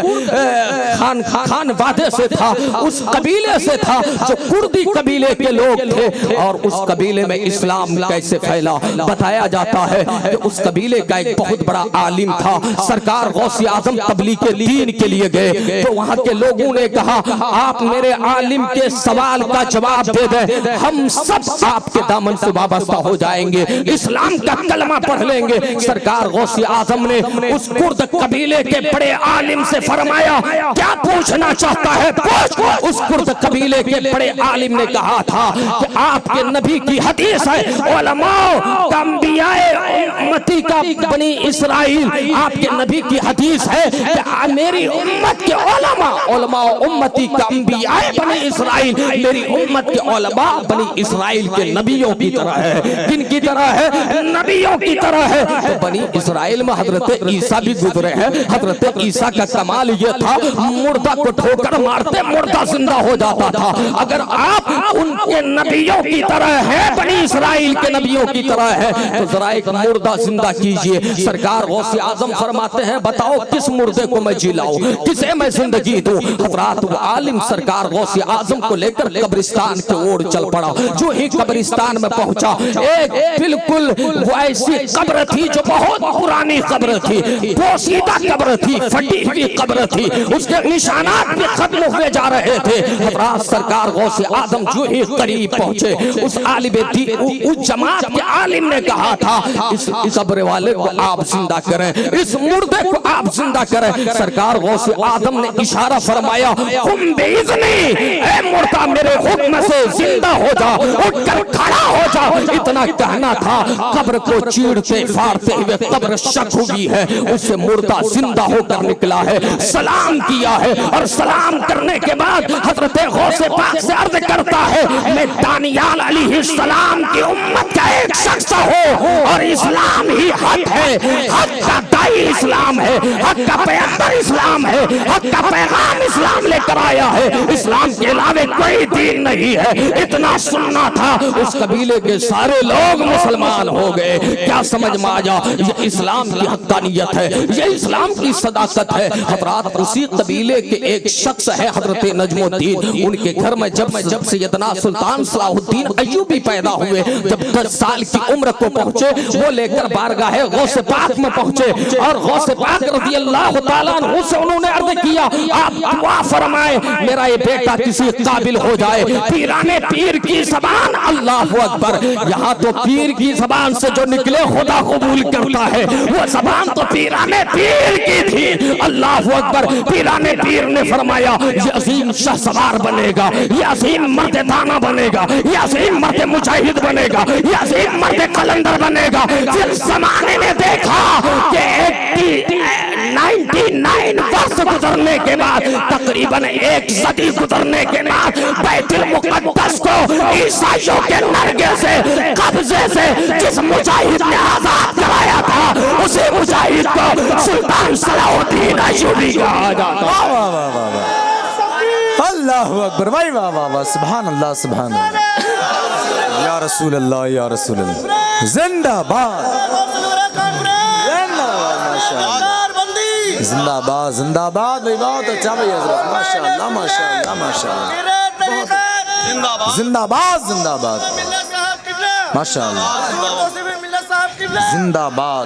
خان وادے سے تھا، اس قبیلے سے تھا جو کردی قبیلے کے لوگ تھے، اور اس قبیلے میں اسلام کیسے پھیلا بتایا جاتا ہے کہ اس قبیلے کا ایک بہت بڑا عالم تھا، سرکار غوث اعظم تبلیغ دین کے لیے گئے تو وہاں کے لوگوں نے کہا آپ میرے عالم کے سوال کا جواب دے دیں ہم سب آپ کے دامن سے وابستہ ہو جائیں گے اسلام کا کلمہ پڑھ لیں گے سرکار غوث اعظم نے اس کرد قبیلے کے بڑے عالم سے فرمایا کیا پوچھنا چاہتا ہے پوچھ اس کرد قبیلے کے بڑے عالم نے کہا تھا کہ آپ کے نبی کی حدیث ہے علماء انبیاء امتی کا بنی اسرائیل آپ کے نبی کی حدیث ہے کہ میری امت کے علماء امتی کا انبیاء بنی اسرائیل میری امت کے علماء بنی اسرائیل کے نبیوں کی طرح ہے کن کی طرح ہے نبیوں کی طرح ہے تو بنی اسرائیل میں حضرت عیسیٰ بھی گزرے ہیں حضرت عیسیٰ کا کمال یہ تھا مردہ کو ٹھوکر مارتے مردہ زندہ ہو جاتا تھا اگر آپ ان کے نبیوں کی طرح ہے بنی اسرائیل کے نبیوں کی طرح ہے تو ذرا ایک مردہ زندہ کیجئے سرکار غوث اعظم فرماتے ہیں بتاؤ کس مردے کو میں جلاؤں کسے میں زندگی دوں حضرات وہ عالم سرکار غوث اعظم کو لے کر قبرستان کے اوڑ چل پڑا جو ہی قبرستان میں پہنچا ایک بالکل وہ ایسی قبر تھی جو بہت پرانی قبر تھی پوشیدہ قبر تھی پھٹی ہوئی قبر تھی اس کے نشانات بھی ختم ہوئے جا رہے تھے حضرات سرکار غوث اعظم جو ہی قریب پہنچے اس عالم اس جماعت کے عالم نے کہا تھا اس قبر والے کو آپ زندہ کریں اس مردے کو آپ زندہ کریں سرکار غوث اعظم نے اشارہ فرمایا قم باذنی اے مردہ میرے حکم سے زندہ ہو جا اٹھ کر کھڑا ہو جا اتنا کہنا تھا قبر کو چیڑتے پھاڑتے ہوئے قبر شک ہوئی ہے اس سے مردہ زندہ ہو کر نکلا ہے سلام کیا ہے اور سلام کرنے کے بعد حضرت غوث پاک سے عرض کرتا ہے میں دانیال علیہ السلام کی امت کا ایک شخص ہوں اور اسلام ہی حق ہے حق کا دائی اسلام ہے حق کا پیغمبر اسلام ہے حق کا پیغام اسلام لے کر آیا ہے اسلام کے علاوہ کوئی دین نہیں ہے اتنا سننا تھا اس قبیلے کے سارے لوگ مسلمان ہو گئے کیا سمجھ میں آیا یہ اسلام کی حقانیت ہے یہ اسلام کی صداقت ہے حضرات اسی قبیلے کے ایک شخص ہے حضرت نجم الدین ان کے گھر میں جب سیدنا سلطان صلاح الدین ایوبی پیدا ہوئے جب 10 سال کی عمر کو پہنچے وہ لے کر بارگاہ غوث پاک میں پہنچے اور غوث پاک رضی اللہ تعالیٰ عنہ سے انہوں نے عرض کیا آپ دعا فرمائیں میرا یہ بیٹا کسی قابل ہو جائے پیرانے پیر کی زبان اللہ اکبر یہاں تو پیر کی زبان سے جو نکلے خدا قبول کرتا ہے وہ زبان تو پیرانے پیر کی تھی اللہ اکبر پیرانے پیر نے فرمایا یہ عظیم شاہ سوار بنے گا یہ عظیم مرد دانا بنے گا یہ عظیم مرد مجاہد بنے گا یہ عظیم مرد قلندر بنے گا پھر زمانے نے دیکھا کہ 99 برس گزرنے کے بعد تقریباً 1 صدی گزرنے کے بعد بیت المقدس کو عیسائیوں کے نرگے سے قبضے سے جس مجاہد نے آزاد کرایا تھا اسی مجاہد کو سلطان صلاح الدین ایوبی کہا جاتا اللہ اکبر واہ واہ واہ واہ سبحان اللہ سبحان اللہ یا رسول اللہ یا رسول اللہ زندہ باد زندہ باد زندہ باد بھائی بہت اچھا بھائی حضرت ماشاءاللہ ماشاءاللہ ماشاءاللہ زندہ باد زندہ باد ماشاءاللہ زندہ باد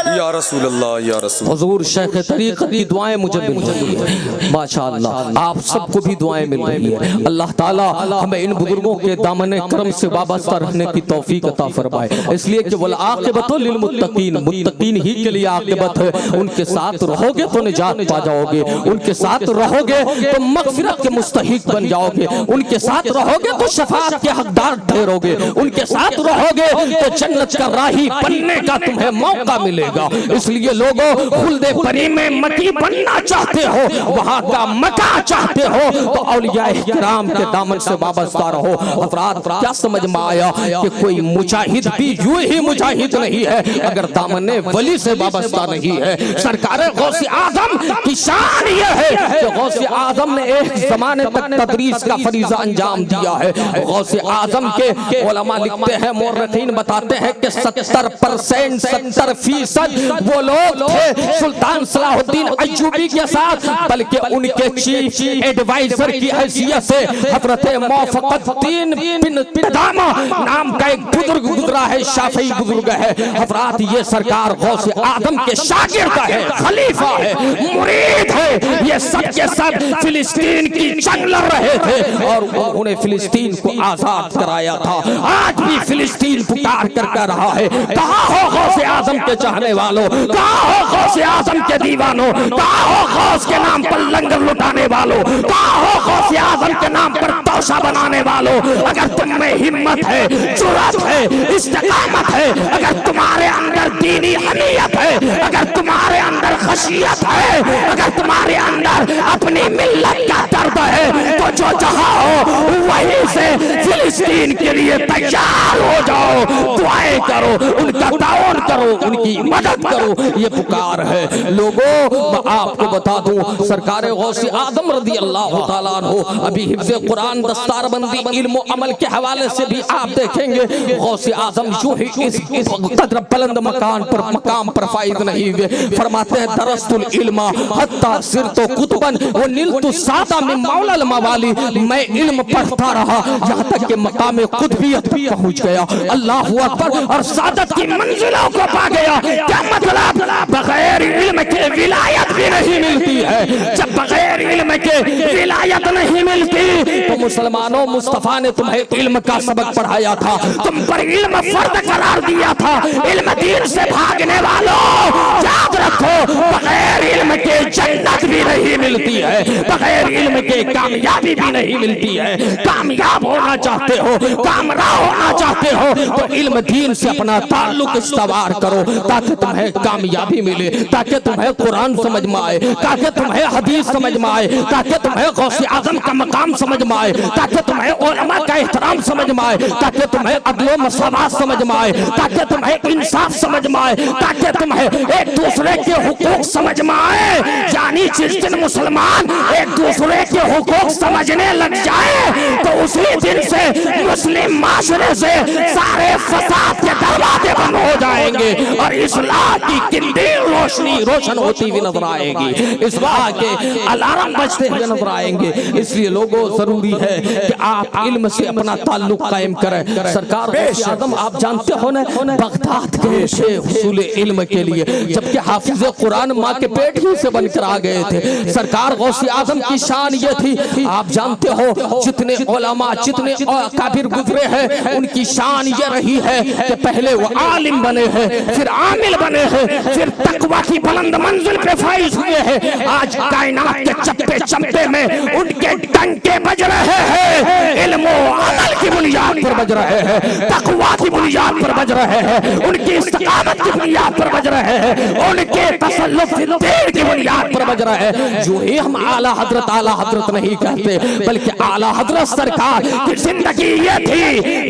یا رسول اللہ یا رسول حضور شیخ طریقت کی دعائیں مجھے مل رہی ہیں ماشاءاللہ آپ سب کو بھی دعائیں مل رہی ہیں اللہ تعالیٰ ہمیں ان بزرگوں کے دامن کرم سے وابستہ رہنے کی توفیق عطا فرمائے اس لیے کہ والعاقبۃ للمتقین متقین ہی کے لیے عاقبت ہے ان کے ساتھ رہو گے تو نجات پا جاؤ گے ان کے ساتھ رہو گے تو مغفرت کے مستحق بن جاؤ گے ان کے ساتھ رہو گے تو شفاعت کے حقدار ٹھہرو گے ان کے ساتھ رہو گے تو جنت کا راہی بننے کا تمہیں موقع ملے گا اس لیے لوگوں خلد پری میں مکی بننا چاہتے ہو وہاں کا مکہ چاہتے ہو تو اولیاء کرام کے دامن سے وابستہ رہو افراد کیا سمجھ میں آیا کہ کوئی مجاہد بھی یوں ہی مجاہد نہیں ہے اگر دامن ولی سے وابستہ نہیں ہے سرکار غوث اعظم کی شان یہ ہے کہ غوث اعظم نے ایک زمانے تک تدریس کا فریضہ انجام دیا ہے غوث اعظم کے علماء لکھتے ہیں مورخین بتاتے ہیں کہ 70% وہ لوگ تھے سلطان صلاح الدین ایوبی کے ساتھ، بلکہ ان کے چیف ایڈوائزر کی حیثیت سے حضرت موفقت الدین بن قدامہ نام کا ایک بزرگ گزرا ہے، شافعی بزرگ ہے۔ حضرات یہ سرکار غوث اعظم کے شاگرد ہے، خلیفہ ہے، مرید ہے۔ یہ سب کے سب فلسطین کی جنگ لڑ رہے تھے اور انہوں نے فلسطین کو آزاد کرایا تھا۔ آج بھی فلسطین پکار کر کر رہا ہے، کہاں ہو غوث اعظم کے چاہنے والوں، کہاں ہو غوث اعظم کے دیوانوں، کہاں ہو غوث کے نام پر لنگر لٹانے والوں، کہاں ہو غوث اعظم کے نام پر توشہ بنانے والوں۔ اگر تم میں ہمت ہے، جرأت ہے، استقامت ہے، اگر تمہارے اندر دینی حمیت ہے، اگر تمہارے اندر خشیت ہے، اگر تمہارے اندر اپنی ملت کا درد ہے، تو جو جہاں ہو وہیں سے فلسطین کے لیے تیار ہو جاؤ، دعائیں کرو، ان کا تعاون کرو، ان کی مدد کرو۔ یہ پکار ہے۔ لوگوں میں آپ کو بتا دوں، سرکار غوث اعظم رضی اللہ تعالیٰ عنہ ابھی حفظ قرآن، دستار بندی، علم و عمل کے حوالے سے بھی آپ دیکھیں گے غوث اعظم یوں ہی اس قدر بلند مقام پر فائز نہیں ہوئے۔ فرماتے ہیں درست العلم حتی صرت قطبا ونلت السادہ من مولا الموالی، میں علم پڑھتا رہا یہاں تک کہ مقام قطبیت بھی پہنچ گیا، اللہ اکبر، اور سعادت کی منزلوں کو پا گیا۔ کیا مطلب؟ بغیر علم کے ولایت بھی نہیں ملتی ہے۔ جب بغیر علم کے ولایت نہیں ملتی تو مسلمانوں، مصطفیٰ نے تمہیں علم کا سبق پڑھایا تھا، تم پر علم فرض قرار دیا تھا۔ علم دین سے بھاگنے والوں یاد رکھو، بغیر علم کے جنت بھی نہیں ملتی ہے، بغیر علم کے کامیابی بھی نہیں ملتی ہے۔ کامیاب ہونا چاہتے ہو، کامران ہونا چاہتے ہو تو علم دین سے اپنا تعلق استوار کرو، تاکہ تمہیں کامیابی ملے، تاکہ تمہیں قرآن سمجھ میں آئے، تاکہ تمہیں حدیث سمجھ میں آئے، تاکہ تمہیں غوث اعظم کا مقام سمجھ میں آئے، تاکہ تمہیں علماء کا احترام سمجھ میں آئے، تاکہ تمہیں عدل و مساوات سمجھ میں آئے، تاکہ تمہیں انصاف سمجھ میں آئے، تاکہ تمہیں ایک دوسرے کے حقوق سمجھ میں آئے۔ یعنی جس دن مسلمان ایک دوسرے کے حقوق سمجھنے لگ جائے تو اسی دن سے مسلم معاشرے سے سارے فساد کے دروازے بند ہو جائیں گے اور اصلاح کی قندیل روشن ہوتی ہوئی نظر آئے گی، اصلاح کے الارم بجتے ہوئے نظر آئیں گے۔ اس لیے لوگوں ضروری ہے کہ آپ علم سے اپنا تعلق قائم کریں۔ سرکار غوث اعظم آپ جانتے ہو نا بغداد گئے تھے حصول علم کے لیے، جبکہ حافظ قرآن ماں کے پیٹ ہی سے بن کر آ گئے تھے۔ سرکار غوث اعظم کی شان یہ تھی، آپ جانتے ہو جتنے علماء، جتنے اکابر گزرے ہیں، ان کی شان یہ رہی ہے کہ پہلے وہ عالم بنے ہیں، پھر عامل بنے ہیں، پھر تقویٰ کی بلند منزل پہ فائز ہوئے ہیں۔ آج کائنات کے چپے چمپے میں ان کے ڈنکے بج رہے ہیں، علم و عمل کی بنیاد پر بج رہے ہیں، تقویٰ کی بنیاد پر بج رہے ہیں، ان کی استقامت کی بنیاد پر بج رہے ہیں، ان کے تسلط دین کی بنیاد پر بج رہے ہیں۔ جو ہی ہم اعلیٰ حضرت نہیں کہتے، بلکہ اعلیٰ حضرت سرکار کی زندگی یہ تھی،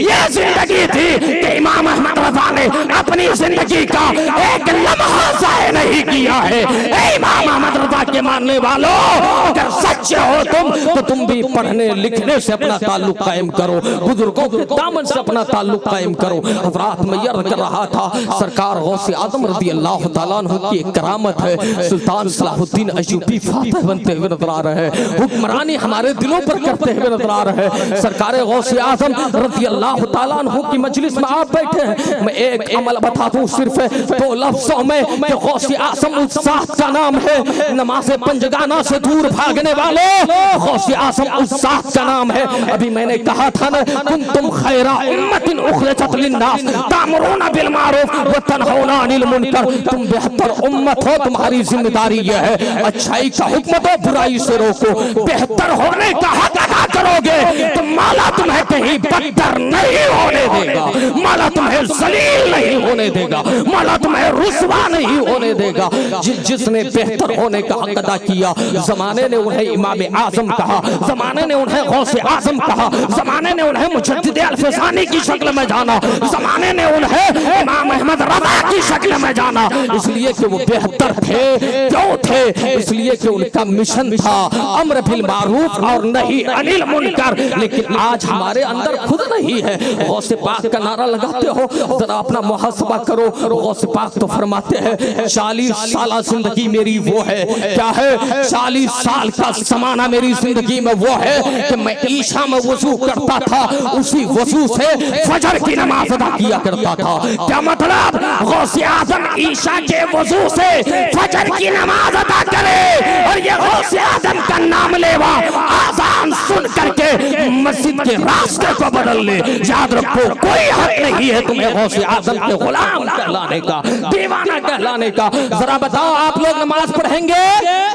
یہ زندگی تھی کہ امام احمد رضا نے اپنی زندگی کا ایک لمحہ ضائع نہیں کیا ہے۔ اے امام احمد رضا کے ماننے والوں، اگر سچے ہو تو تم بھی پڑھنے لکھنے سے اپنا تعلق قائم کرو، بزرگوں کے دامن سے اپنا تعلق قائم کرو۔ حضرات میں یہ کر رہا تھا، سرکار غوث اعظم رضی اللہ تعالیٰ عنہ کی ایک کرامت ہے، سلطان صلاح الدین ایوبی فاتح بنتے ہوئے نظر آ رہے ہیں، حکمرانی ہمارے دلوں پر کرتے ہوئے نظر آ رہے ہیں۔ سرکار غوث اعظم رضی اللہ تعالیٰ عنہ کی مجلس میں آپ بیٹھے ہیں، میں ایک عمل بتا دوں صرف 2 لفظوں میں کہ غوث اعظم اس ذات کا نام ہے، نماز پنجگانہ سے دور بھاگنے والوں، غوث اعظم اس ذات کا نام ہے۔ ابھی میں نے کہا تھا نا، کنتم خیر امت اخرجت للناس تأمرون بالمعروف وتنہون عن المنکر، تم بہتر امت ہو، تمہاری ذمہ داری یہ ہے اچھائی کا حکم دو، برائی سے روکو، بہتر ہونے کا حق ادا کرو گے تو مولا تمہیں کہیں بدتر نہیں ہونے دے گا، مولا تمہیں ذلیل نہیں ہونے دے گا، مولا تمہیں رسوا نہیں ہونے دے گا۔ جس نے بہتر ہونے کا حق ادا کیا، زمانے نے انہیں امام اعظم کہا، زمانے نے انہیں غوث اعظم کہا، زمانے نے انہیں مجدد الفسانی کی شکل میں جانا، زمانے نے انہیں امام احمد رضا کی شکل میں جانا، اس لیے کہ وہ بہتر تھے. کیوں تھے؟ اس لیے کہ ان کا مشن تھا امر بالمعروف اور نہی عن المنکر. لیکن آج ہمارے اندر خود نہیں ہے. غوث پاک کا نعرہ لگاتے ہو، ذرا اپنا محاسبہ کرو. غوث پاک تو فرماتے ہیں 40 سالہ زندگی میری وہ ہے، کیا ہے؟ 40 سال کا زمانہ میری زندگی میں وہ ہے کہ میں عشاء میں وضو کرتا تھا، اسی وضو سے فجر کی نماز ادا کیا کرتا تھا. کیا مطلب؟ غوث اعظم عشاء کے وضو سے فجر کی نماز ادا کرے اور یہ غوث اعظم کا نام لیوا آذان سن کر کے مسجد کے راستے کو بدل لے. یاد رکھو کوئی حق نہیں ہے تمہیں غوث اعظم کے غلام کہلانے کا، دیوانہ کہلانے کا. ذرا بتاؤ آپ لوگ نماز پڑھیں گے؟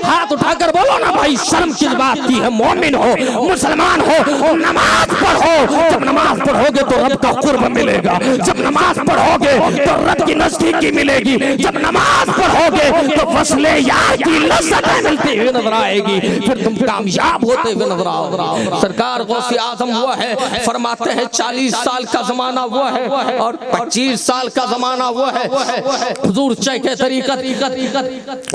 ہاتھ اٹھا کر بولو نا بھائی، شرم کس بات کی ہے؟ مومن ہو، مسلمان ہو، نماز پڑھو. جب نماز پڑھو گے تو رب کا قرب ملے گا. جب نماز پڑھو گے تو رب کی نزدیکی ملے گی. جب نماز پڑھو گے تو وصل یار کی لذت ملتی ہوئی نظر آئے گی. پھر تم کامیاب ہوتے ہوئے نظر آؤ. سرکار غوث اعظم وہ ہے، فرماتے ہیں 40 سال کا زمانہ وہ ہے اور 25 سال کا زمانہ وہ ہے. حضور شیخ طریقت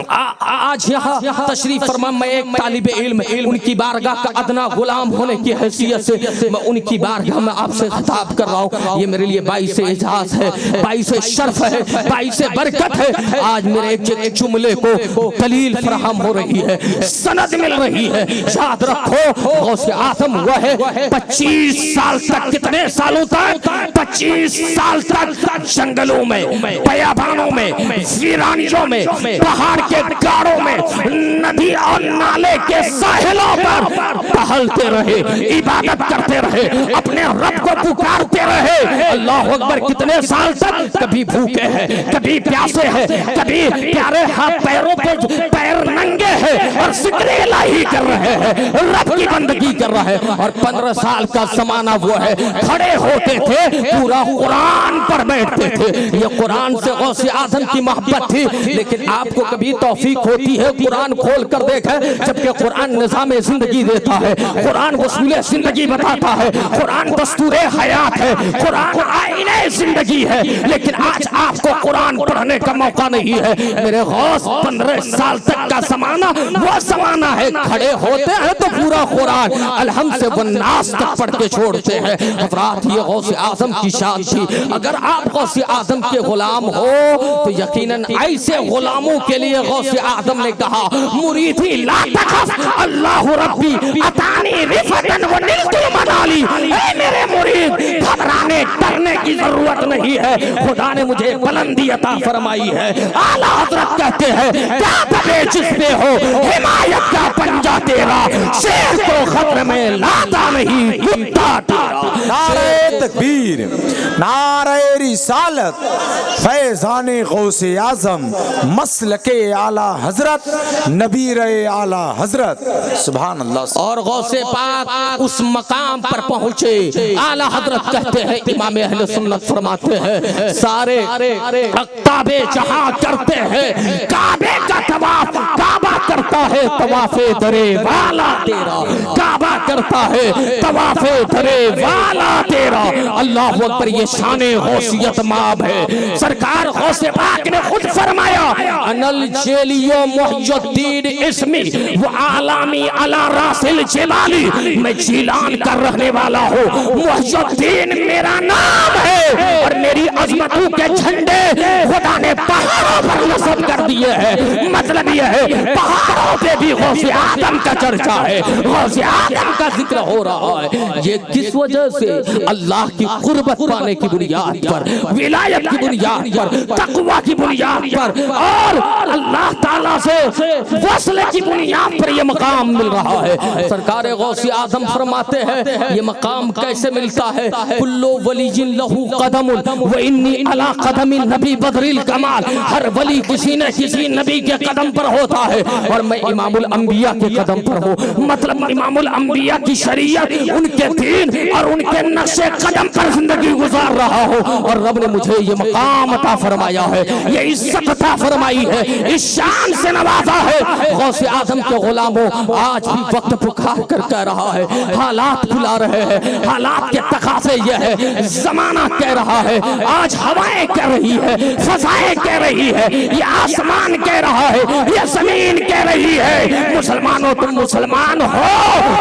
آج یہاں تشریف فرما. میں ایک طالب علم ان کی بارگاہ کا ادنا غلام ہونے کی حیثیت سے میں ان کی بارگاہ میں آپ سے خطاب کر رہا ہوں. یہ میرے لیے باعث اعزاز ہے، باعث شرف ہے، باعث برکت ہے. آج میرے ایک جملے کو دلیل فراہم ہو رہی ہے، سند مل رہی ہے. یاد رکھو غوث اعظم وہ ہے 25 سال تک. کتنے سالوں تک؟ 25 سال تک جنگلوں میں، بیابانوں میں، ویرانیوں میں، پہاڑ کے گاڑوں میں، ندی اور نالے کے ساحلوں پر ٹہلتے رہے، عبادت کرتے رہے، اپنے رب کو پکارتے رہے. اللہ اکبر. کتنے سال تک؟ کبھی بھوکے ہیں، کبھی پیاسے ہیں، کبھی پیارے ہاتھ پیروں پہ پیر ننگے ہیں اور ذکر الہی کر رہے ہیں، رب کی بندگی کر رہے ہیں. اور 15 سال کا زمانہ وہ ہے کھڑے ہوتے تھے، پورا قرآن پر بیٹھتے تھے. یہ قرآن سے غوث اعظم کی محبت تھی. لیکن آپ کو کبھی توفیق ہوتی ہے قرآن کھول کر دیکھیں؟ جبکہ قرآن نظام زندگی دیتا ہے، قرآن اصول زندگی بتاتا ہے، قرآن دستور حیات ہے، قرآن آئینہ زندگی ہے. لیکن آج آپ کو قرآن پڑھنے کا موقع نہیں ہے. میرے غوث 15 سال تک کا زمانہ وہ زمانہ ہے کھڑے ہوتے ہیں تو پورا قرآن الحمد سے والناس تک پڑھ کے چھوڑتے ہیں. حضرات یہ غوث اعظم کی شان تھی. اگر آپ غوث اعظم کے غلام ہو تو یقیناً ایسے غلاموں کے لیے غوث اعظم نے کہا مریدی لا تخف اللہ ربی اتانی رفتن و نلت المنالی. اے میرے مرید گھبرانے ڈرنے کی ضرورت نہیں ہے، خدا نے مجھے بلندی عطا فرمائی ہے. اعلیٰ حضرت کہتے ہیں کیا دبے جس پہ ہو حمایت کا پنجہ تیرا، شیر کو خطر میں لاتا نہیں کتا تیرا. نعرہ تکبیر، نعرہ رسالت، فیضان غوث اعظم، مسلک اعلیٰ حضرت، نبیر اعلیٰ حضرت. سبحان اللہ. اور غوث پاک اس مقام پر پہنچے. اعلیٰ حضرت کہتے ہیں، امام اہل سنت فرماتے ہیں سارے کعبے جہاں کرتے ہیں کعبے کا طواف، کعبہ کرتا ہے طواف درے والا تیرا، کعبہ کرتا ہے طواف درے والا تیرا. اللہ اکبر. یہ شان غوثیت ماب ہے. سرکار غوث پاک نے خود فرمایا انل جیلیو محی الدین اسمی و عالامی علی راس الجبالی. میں جیلان کا رہنے والا ہوں، محی الدین میرا نام ہے اور میری عظمتوں کے جھنڈے خدا نے پہاڑوں پر نصب کر دیے ہیں. مطلب یہ ہے پہاڑوں پہ بھی غوث اعظم کا چرچا ہے، غوث اعظم کا ذکر ہو رہا ہے. یہ کس وجہ سے؟ اللہ کی قربت پانے کی بنیاد پر، ولایت کی بنیاد پر، تقوی کی بنیاد پر اور اللہ تعالیٰ سے وصل کی بنیاد پر یہ مقام مل رہا ہے. سرکار غوث اعظم فرماتے ہیں یہ مقام کیسے ملتا ہے؟ کلو ولی لہو قدم و انی علی قدم نبی بدر الکمال. ہر ولی کسی نہ کسی نبی کے قدم پر ہوتا ہے اور میں امام الانبیاء کے قدم پر ہوں. مطلب امام الانبیاء کی شریعت ان کے دین اور ان کے نقش قدم پر زندگی گزار رہا ہوں اور رب نے مجھے یہ مقام عطا فرمایا ہے, یہ عزت عطا فرمائی ہے, اس شان سے نوازا ہے. غوث اعظم کے غلاموں آج بھی وقت پکار کر کہہ رہا ہے, حالات بلا رہے ہیں, حالات کے تقاضے یہ ہے, زمانہ کہہ رہا ہے, آج ہوائیں کہہ رہی ہے, فضائیں کہہ رہی ہے, یہ آسمان کہہ رہا ہے, یہ زمین کہہ رہی ہے, مسلمانوں تم مسلمان ہو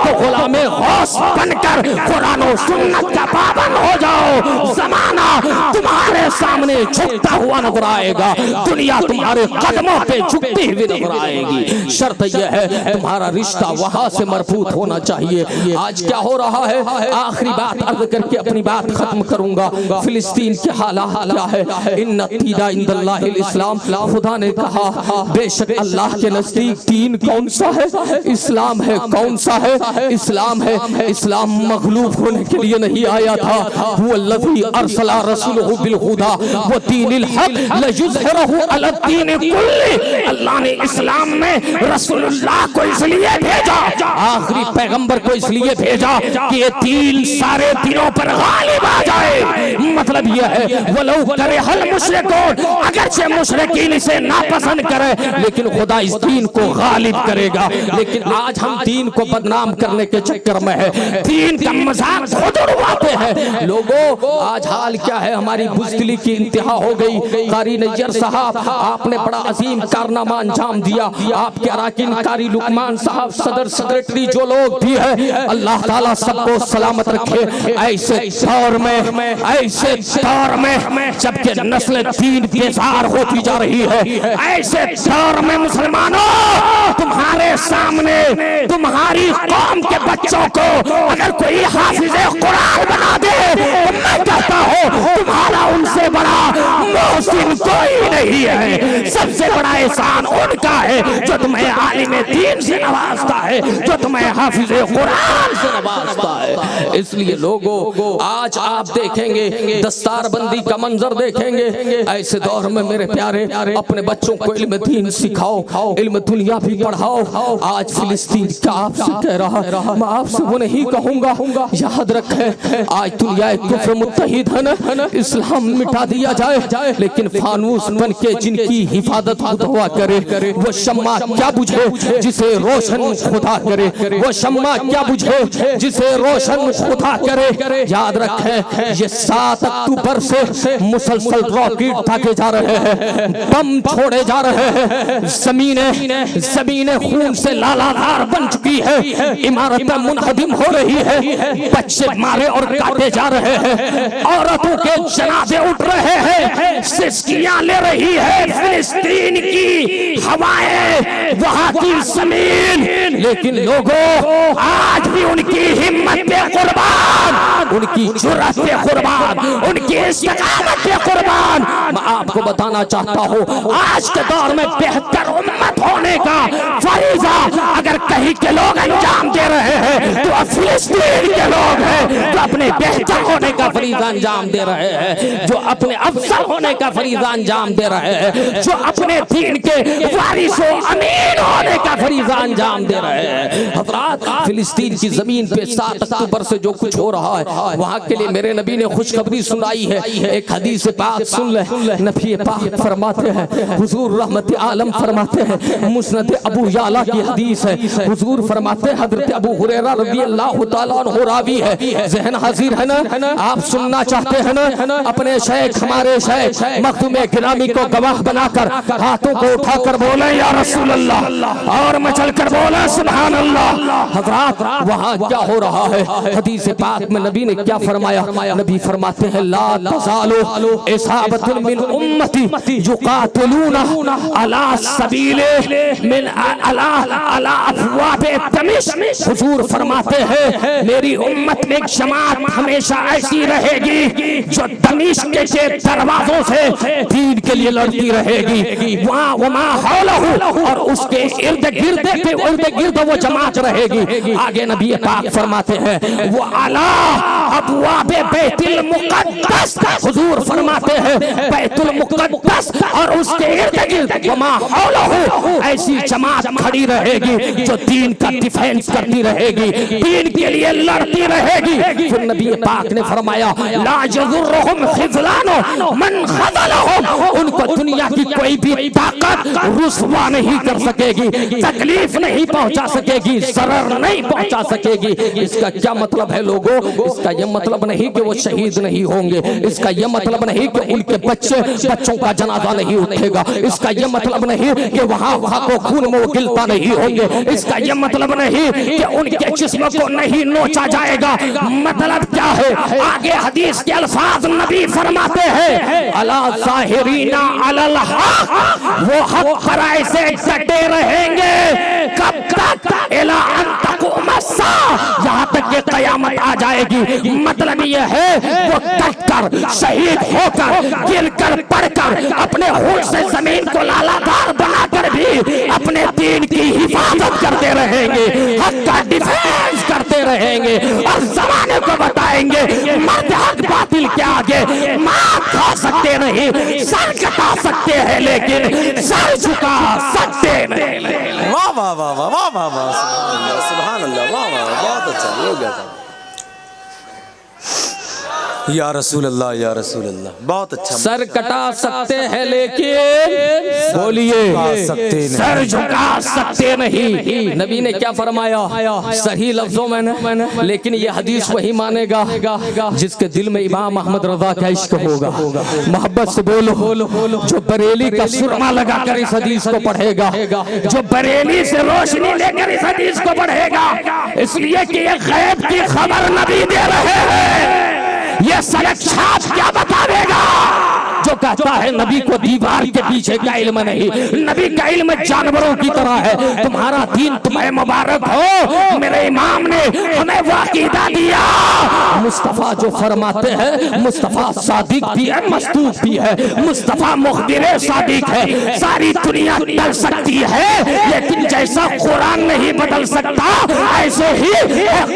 تو غلام غوث بن کر قرآن و سنت کا پابند ہو جاؤ. زمانہ تمہارے سامنے جھکتا ہوا نظر آئے گا, دنیا تمہارے قدموں پہ جھکتی ہوئی نظر آئے گی. شرط یہ ہے تمہارا رشتہ وہاں سے مربوط ہونا چاہیے. آج کیا ہو رہا ہے, آخری بات عرض کر کے اپنی بات ختم کروں گا. فلسطین کے حالات کیا ہے؟ ان الدین عند اللہ الاسلام, خدا نے کہا بے شک اللہ کے نزدیک دین کون سا ہے؟ اسلام ہے. کون سا ہے؟ اسلام ہے. اسلام مغلوب ہونے کے لیے نہیں آیا تھا. هو الذی ارسل رسوله بالهدى ودین الحق لیظہرہ علی الدین کلہ. اللہ نے اسلام میں رسول اللہ کو اس لیے بھیجا, آخری پیغمبر کو اس لیے بھیجا کہ یہ دین سارے دینوں پر غالب آ جائے. مطلب یہ ہے ولو کرہ المشرکون, اگرچہ مشرکین اسے ناپسند کرے لیکن خدا اس دین کو غالب کرے گا. لیکن آج ہم دین کو بدنام کرنے کے چکر میں ہے, دین کا مذاق خود اڑواتے ہیں. لوگوں آج حال کیا ہے, ہماری بزدلی کی انتہا ہو گئی. قاری نیّر صاحب آپ نے بڑا عظیم کارنامہ انجام دیا. آپ کے اراکین قاری لقمان صاحب, صدر سیکریٹری جو لوگ بھی ہیں, اللہ تعالیٰ سب کو سلامت رکھے. ایسے دور میں جبکہ نسل دین بیزار ہوتی جا رہی ہے, ایسے دور میں مسلمانوں تمہارے سامنے تمہاری قوم کے بچوں کو اگر کوئی حافظ قرآن بنا دے تو میں کہتا ہوں تمہارا ان سے بڑا محسن کوئی نہیں ہے. سب سے بڑا احسان ان کا ہے جو تمہیں عالم دین سے نوازتا ہے, جو تمہیں حافظ قرآن سے نوازتا ہے. اس لیے لوگوں آج آپ دیکھیں گے دستار بندی کا منظر دیکھیں گے. ایسے دور میں میرے پیارے اپنے بچوں کو علم دین سکھاؤ, علم دنیا بھی پڑھاؤ. آج فلسطین کا آپ سے کہہ رہا ہے, میں آپ سے وہ نہیں کہوں گا. یاد رکھیں آج دنیا کفر متحد ہے نا, اسلام مٹا دیا جائے لیکن فانوس بن کے جن کی حفاظت خود ہوا کرے, وہ شمع کیا بجھے جسے روشن خدا کرے, وہ شمع کیا بجھے جسے روشن خدا کرے. یاد رکھیں یہ 7 اکتوبر سے مسلسل راکٹ داغے جا رہے ہیں, بم چھوڑے جا رہے ہیں, زمینیں خون سے لالادار بن چکی ہے, عمارتیں منہدم ہو رہی ہے, بچے مارے اور کاٹے جا رہے ہیں, عورتوں کے جنازے اٹھ رہے ہیں, سسکیاں لے رہی ہے فلسطین کی ہوائیں, وہاں کی زمین. لیکن لوگوں آج بھی ان کی ہمت پہ قربان, ان کی جرأت پہ قربان, ان کی استقامت پہ قربان. میں آپ کو بتانا چاہتا ہوں آج کے دور میں بہتر امت ہونے کا فریضہ اگر کہیں کے لوگ انجام دے رہے ہیں تو فلسطین کے لوگ ہیں جو اپنے بہتر ہونے کا فریضہ انجام دے رہے ہیں, جو اپنے افضل ہونے کا فریضہ انجام دے رہے ہیں, جو اپنے دین کے وارث و امین ہونے کا فریضہ انجام دے رہے ہیں. حضرات فلسطین کی زمین پہ 7 اکتوبر سے جو کچھ ہو رہا ہے وہاں کے لیے میرے نبی نے خوشخبری سنائی ہے. ایک حدیث پاک سن لیں, نبی پاک فرماتے ہیں, حضور رحمت عالم فرماتے ہیں, مسند ابو یعلا کی حدیث ہے, حضور فرماتے ہیں حضرت ابو ہریرہ رضی اللہ تعالیٰ عنہ راوی ہے, ذہن حاضر ہے نا, آپ سننا چاہتے ہیں نا, اپنے شیخ ہمارے شیخ مخدوم گرامی کو گواہ بنا کر ہاتھوں کو اٹھا کر بولیں یا رسول اللہ, اور مچل کر بولیں سبحان اللہ. حضرات وہاں کیا ہو رہا ہے, حدیث پاک میں نبی نے کیا فرمایا, نبی فرماتے ہیں لا تزالو اصحابۃ من امتی یقاتلون علی سبیل من علی ابواب دمشق، حضور فرماتے ہیں میری امت میں ایک جماعت ہمیشہ ایسی رہے گی جو دمشق کے دروازوں سے دین کے لیے لڑتی رہے گی، وہاں وما حولہ، اور اس کے ارد گرد وہ جماعت رہے گی۔ آگے نبی پاک فرماتے ہیں وہ علی ابواب بیت المقدس، حضور فرماتے ہیں بیت المقدس اور اس کے ارد گرد وما حولہ ایسی جماعت کھڑی رہے گی جو دین کا ڈیفینس کرتی رہے گی، دین کے لیے لڑتی رہے گی۔ پھر نبی پاک نے فرمایا لا یضرهم خذلان من خذلهم، ان کو دنیا کی کوئی بھی طاقت رسوا نہیں کر سکے گی، تکلیف نہیں پہنچا سکے گی، ضرر نہیں پہنچا سکے گی۔ اس کا کیا مطلب ہے لوگوں؟ اس کا یہ مطلب نہیں کہ وہ شہید نہیں ہوں گے، اس کا یہ مطلب نہیں کہ ان کے بچوں کا جنازہ نہیں اٹھے گا، اس کا یہ مطلب نہیں کہ وہاں کو خون میں وہ گلتا نہیں ہوں گے، اس کا یہ مطلب نہیں کہ ان کے جسم کو نہیں نوچا جائے گا۔ مطلب کیا ہے؟ آگے حدیث کے الفاظ نبی فرماتے ہیں الا ظاہرین علی الحق، وہ حق پر ایسے ڈٹے رہیں گے کب تک؟ الی ان تقوم الساعہ، یہاں تک کہ قیامت آ جائے گی۔ مطلب یہ ہے وہ ڈٹ کر، شہید ہو کر، گر کر، پڑھ کر، اپنے ہونٹ سے زمین کو لالادار بنا کر بھی اپنے دین کی حفاظت کرتے رہیں گے، حق کا ڈیفینس کرتے رہیں گے، اور زمانے کو بتائیں گے مرد حق باطل کے آگے مات کھا سکتے نہیں، سر کٹا سکتے ہیں لیکن سر جھکا سکتے نہیں۔ واہ واہ واہ واہ واہ واہ واہ، سبحان اللہ، واہ واہ، بہت اچھا ہو گیا تھا۔ یا رسول اللہ، یا رسول اللہ، بہت اچھا۔ سر کٹا سکتے ہیں لیکن بولیے سر جھکا سکتے نہیں۔ نبی نے کیا فرمایا صحیح لفظوں میں لیکن یہ حدیث وہی مانے گا جس کے دل میں امام احمد رضا کا عشق ہوگا۔ محبت سے بولو، جو بریلی کا سرما لگا کر اس حدیث کو پڑھے گا، جو بریلی سے روشنی لے کر اس حدیث کو پڑھے گا، اس لیے کہ یہ غیب کی خبر نبی دے رہے ہیں۔ یہ سڑک چھاپ کیا بتاوے گا؟ جو کہتا ہے نبی کو دیوار کے پیچھے کا علم نہیں، نبی کا علم جانوروں کی طرح ہے۔ تمہارا دین تمہیں مبارک ہو، میرے امام نے ہمیں وہ عقیدہ دیا۔ مصطفیٰ جو فرماتے ہیں، مصطفیٰ صادق بھی ہے، مصدوق بھی ہے، مصطفیٰ مخبر صادق ہے۔ ساری دنیا بدل سکتی ہے لیکن جیسا قرآن نہیں بدل سکتا، ایسے ہی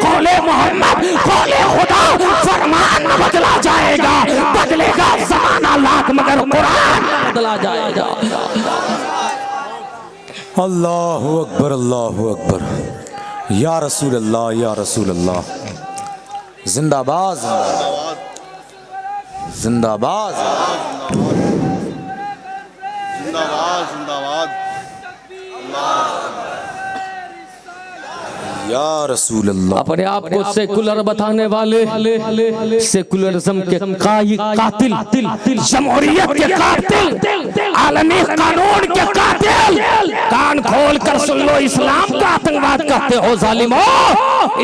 قول محمد، قول خدا، فرمان بدلا جائے گا، بدلے گا زمانہ لاکھ مگر قرآن بدلا جائے گا۔ اللہ اکبر، اللہ اکبر، یا رسول اللہ، یا رسول اللہ، زندہ باد، زندہ باد، زندہ باد، زندہ باد، یا رسول اللہ۔ اپنے آپ کو سیکولر بتانے والے، سیکولرزم کے قاتل، جمہوریت کے قاتل، عالمی قانون کے قاتل، کان کھول کر سن لو، اسلام کا آتنکواد کہتے ہو ظالمو،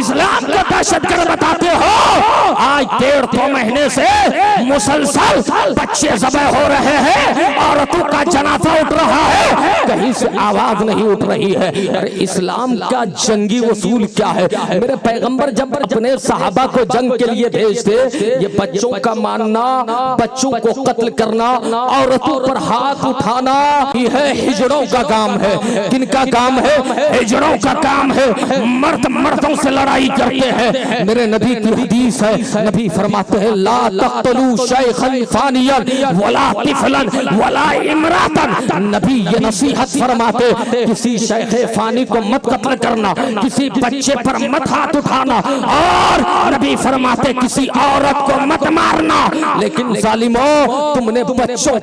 اسلام کو دہشت گرد بتاتے ہو۔ آج 1.5 مہینے سے مسلسل بچے ذبح ہو رہے ہیں، عورتوں کا جنازہ اٹھ رہا ہے، کہیں سے آواز نہیں اٹھ رہی ہے۔ اسلام کا جنگی اصول کیا ہے؟ میرے پیغمبر جب اپنے صحابہ کو جنگ کے لیے بھیجتے، یہ بچوں کا ماننا، بچوں کو قتل کرنا، عورتوں پر ہاتھ اٹھانا، یہ ہے ہجڑوں کا کام ہے۔ کن کا کام ہے؟ ہجڑوں کا کام ہے۔ مرد مردوں سے لڑائی کرتے ہیں۔ میرے نبی کی حدیث ہے، نبی فرماتے ہیں لا تقتلوا شیخا فانیا ولا طفلا ولا امراتا۔ نبی یہ نصیحت فرماتے کسی شیخ فانی کو مت قتل کرنا، کسی بچے پر مت ہاتھ اٹھانا، اور نبی فرماتے کسی عورت کو مت مارنا۔ لیکن ظالمو، تم نے بچوں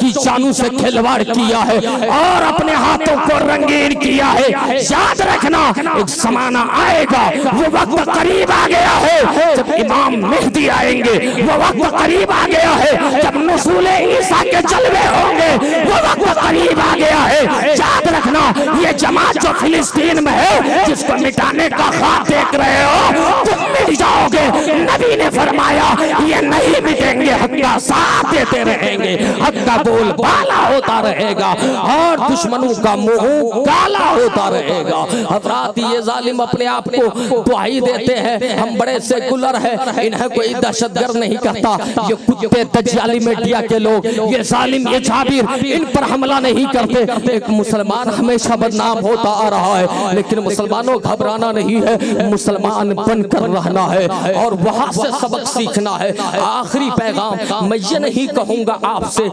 کی جانوں سے کھلواڑ کیا ہے اور اپنے ہاتھوں کو رنگین کیا ہے۔ یاد رکھنا ایک زمانہ آئے گا، وہ وقت قریب آ گیا ہے جب امام مہدی آئیں گے، وہ وقت قریب آ گیا ہے جب نزول عیسیٰ کے جلوے ہوں گے، وہ وقت قریب آ گیا ہے۔ یاد رکھنا یہ جماعت جو فلسطین میں ہے جس کو مٹانے کا خواب دیکھ رہے ہو تم مٹ جاؤ گے. نبی نے فرمایا یہ نہیں مٹیں گے حتیٰ ساتھ دیتے رہیں گے, حق کا بول بالا ہوتا رہے گا اور دشمنوں کا منہ کالا ہوتا رہے گا. حضرات یہ ظالم اپنے آپ کو دعائی دیتے ہیں ہم بڑے سیکولر ہیں, انہیں کوئی دہشت گرد نہیں کہتا. یہ کتے دجالی میڈیا کے لوگ, یہ ظالم, یہ جابر ان پر حملہ نہیں کرتے. ایک مسلمان ہمیشہ بدنام ہوتا آ رہا ہے, لیکن مسلمانوں گھبرانا نہیں ہے, مسلمان بن کر رہنا ہے اور وہاں سے سبق سیکھنا ہے. آخری پیغام, میں یہ نہیں کہوں گا آپ سے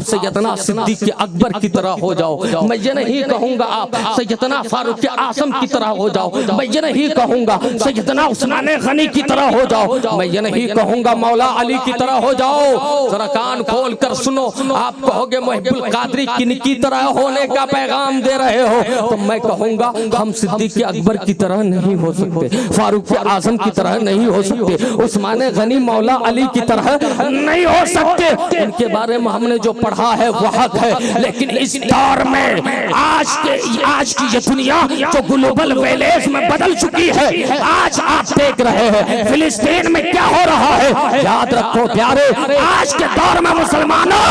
سیدنا صدیق اکبر کی طرح ہو جاؤ, میں یہ نہیں کہوں گا آپ سیدنا فاروق اعظم کی طرح ہو جاؤ, میں یہ نہیں کہوں گا سیدنا عثمان غنی کی طرح ہو جاؤ, میں یہ نہیں کہوں گا مولا علی کی طرح ہو جاؤ. ذرا کان کھول کر سنو, آپ کہو گے محب القادری کن کی طرح ہونے کا پیغام دے رہے ہو, تو میں کہوں گا ہم صدیق اکبر کی طرح نہیں ہو سکتے, فاروق اعظم کی طرح نہیں ہو سکتے, عثمان غنی مولا علی کی طرح نہیں ہو سکتے. ان کے بارے میں ہم نے جو پڑھا ہے وہ حق ہے, لیکن اس دور میں آج کی یہ دنیا جو گلوبل ویلیج میں بدل چکی ہے, آج آپ دیکھ رہے ہیں فلسطین میں کیا ہو رہا ہے. یاد رکھو پیارے, آج کے دور میں مسلمانوں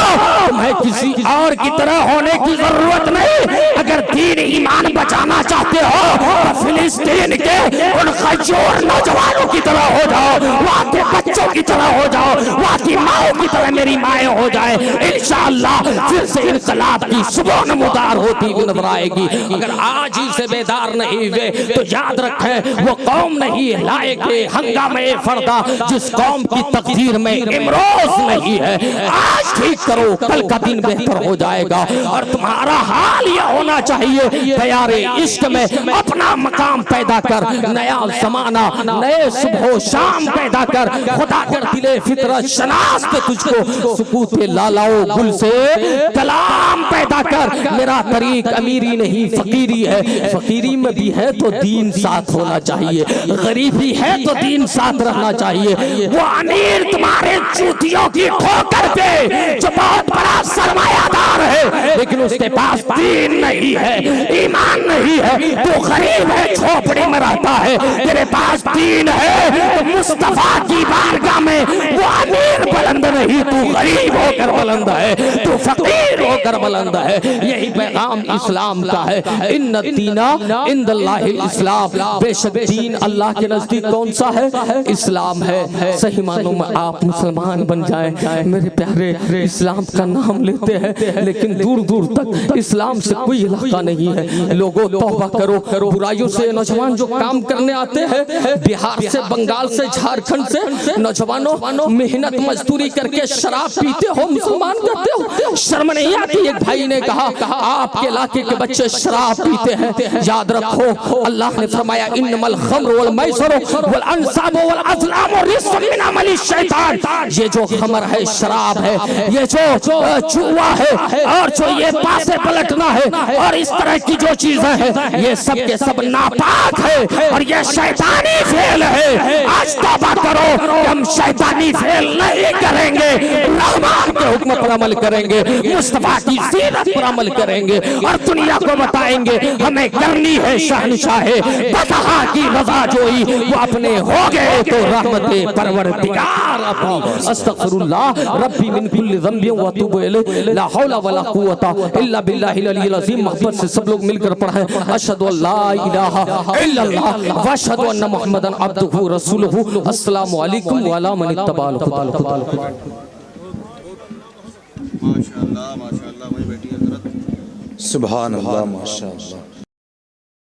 تمہیں کسی اور کی طرح ہونے کی ضرورت نہیں. اگر دین ایمان بچانا چاہتے ہو تو فلسطین کے ان خجور نوجوانوں کی طرح ہو جاؤ, وہاں کے بچوں کی طرح ہو جاؤ, وہاں کی ماؤں کی طرح میری مائیں ہو جائیں. انشاءاللہ پھر سے انقلاب کی صبح نمودار ہوتی ہوئی نظر آئے گی. اگر آج ہی سے بیدار نہیں ہوئے تو یاد رکھیں وہ قوم نہیں لائے گے ہنگامے فردا جس قوم کی تقدیر میں امروز نہیں ہے. آج ٹھیک کرو, کل کا دن بہتر ہو جائے گا. اور تمہارا حال یہ ہونا چاہیے پیارے عشق میں اپنا مقام پیدا کر, نیا زمانہ نئے صبح و شام پیدا کر, خدا کر دل فطرت شناس پہ تجھ کو سکوت لالاؤ گل سے کلام پیدا کر. میرا طریق امیری نہیں فقیری ہے, فقیری میں بھی ہے تو دین ساتھ ہونا چاہیے, غریبی ہے تو دین ساتھ رہنا چاہیے. وہ امیر تمہارے چوتیوں کی ٹھوکر پہ جو بہت بڑا سرمایہ دار ہے لیکن اس کے پاس دین نہیں ہے, ایمان نہیں ہے, تو غریب ہے, جھوپڑی میں رہتا ہے, تیرے پاس دین ہے تو مصطفیٰ کی بارگاہ میں وہ امیر بلند نہیں, تو غریب ہو کر بلند ہے, تو فقیر ہو کر بلند ہے. یہی پیغام اسلام کا ہے. ان الدین عند اللہ الاسلام, بے شک دین اللہ کے نزدیک کون سا ہے؟ اسلام ہے. صحیح معنوں میں آپ مسلمان بن جائیں. میرے پیارے, اسلام کا نام لیتے ہیں لیکن دور دور تک اسلام سے کوئی علاقہ نہیں ہے. لوگوں توبہ کرو, برائیوں سے نوجوان جو کام کرنے آتے ہیں بہار سے, بنگال سے, جھارکھنڈ سے, نوجوانوں محنت مزدوری کر کے شراب پیتے ہو, مسلمان کرتے ہو, شرم نہیں آتی؟ ایک بھائی نے کہا آپ کے علاقے کے بچے شراب پیتے ہیں. یاد رکھو اللہ نے فرمایا انما الخمر والمیسر والانصاب والازلام رجس من عمل الشیطان. یہ جو خمر ہے, شراب ہے, یہ جو جوا ہے اور جو یہ پاسے پلٹنا ہے اور اس طرح کی جو چیزیں ہیں یہ سب کے سب ناپاک ہے اور یہ شیطانی فعل ہے. آج توبہ کرو کہ ہم شیطانی فعل نہیں کریں گے, رحمان کے حکم پر عمل کریں گے, مصطفیٰ کی سیرت پر عمل کریں گے اور دنیا کو بتائیں گے ہمیں کرنی ہے شہنشاہ بطحا کی رضا جوئی. وہ اپنے ہو گئے تو رحمت پروردگار اپنی. استغفر اللہ ربی من کل ذنب واتوب الیہ, لا حول ولا قوت الا باللہ العلی العظیم. محبت سے سب لوگ مل کر پڑھیں اشہد ان لا الہ الا اللہ واشہد ان محمدا عبدہ رسولہ. السلام علیکم وعلی من اتبع الہدى. ماشاءاللہ ماشاءاللہ, وہی بیٹھی حضرت. سبحان اللہ, ماشاءاللہ.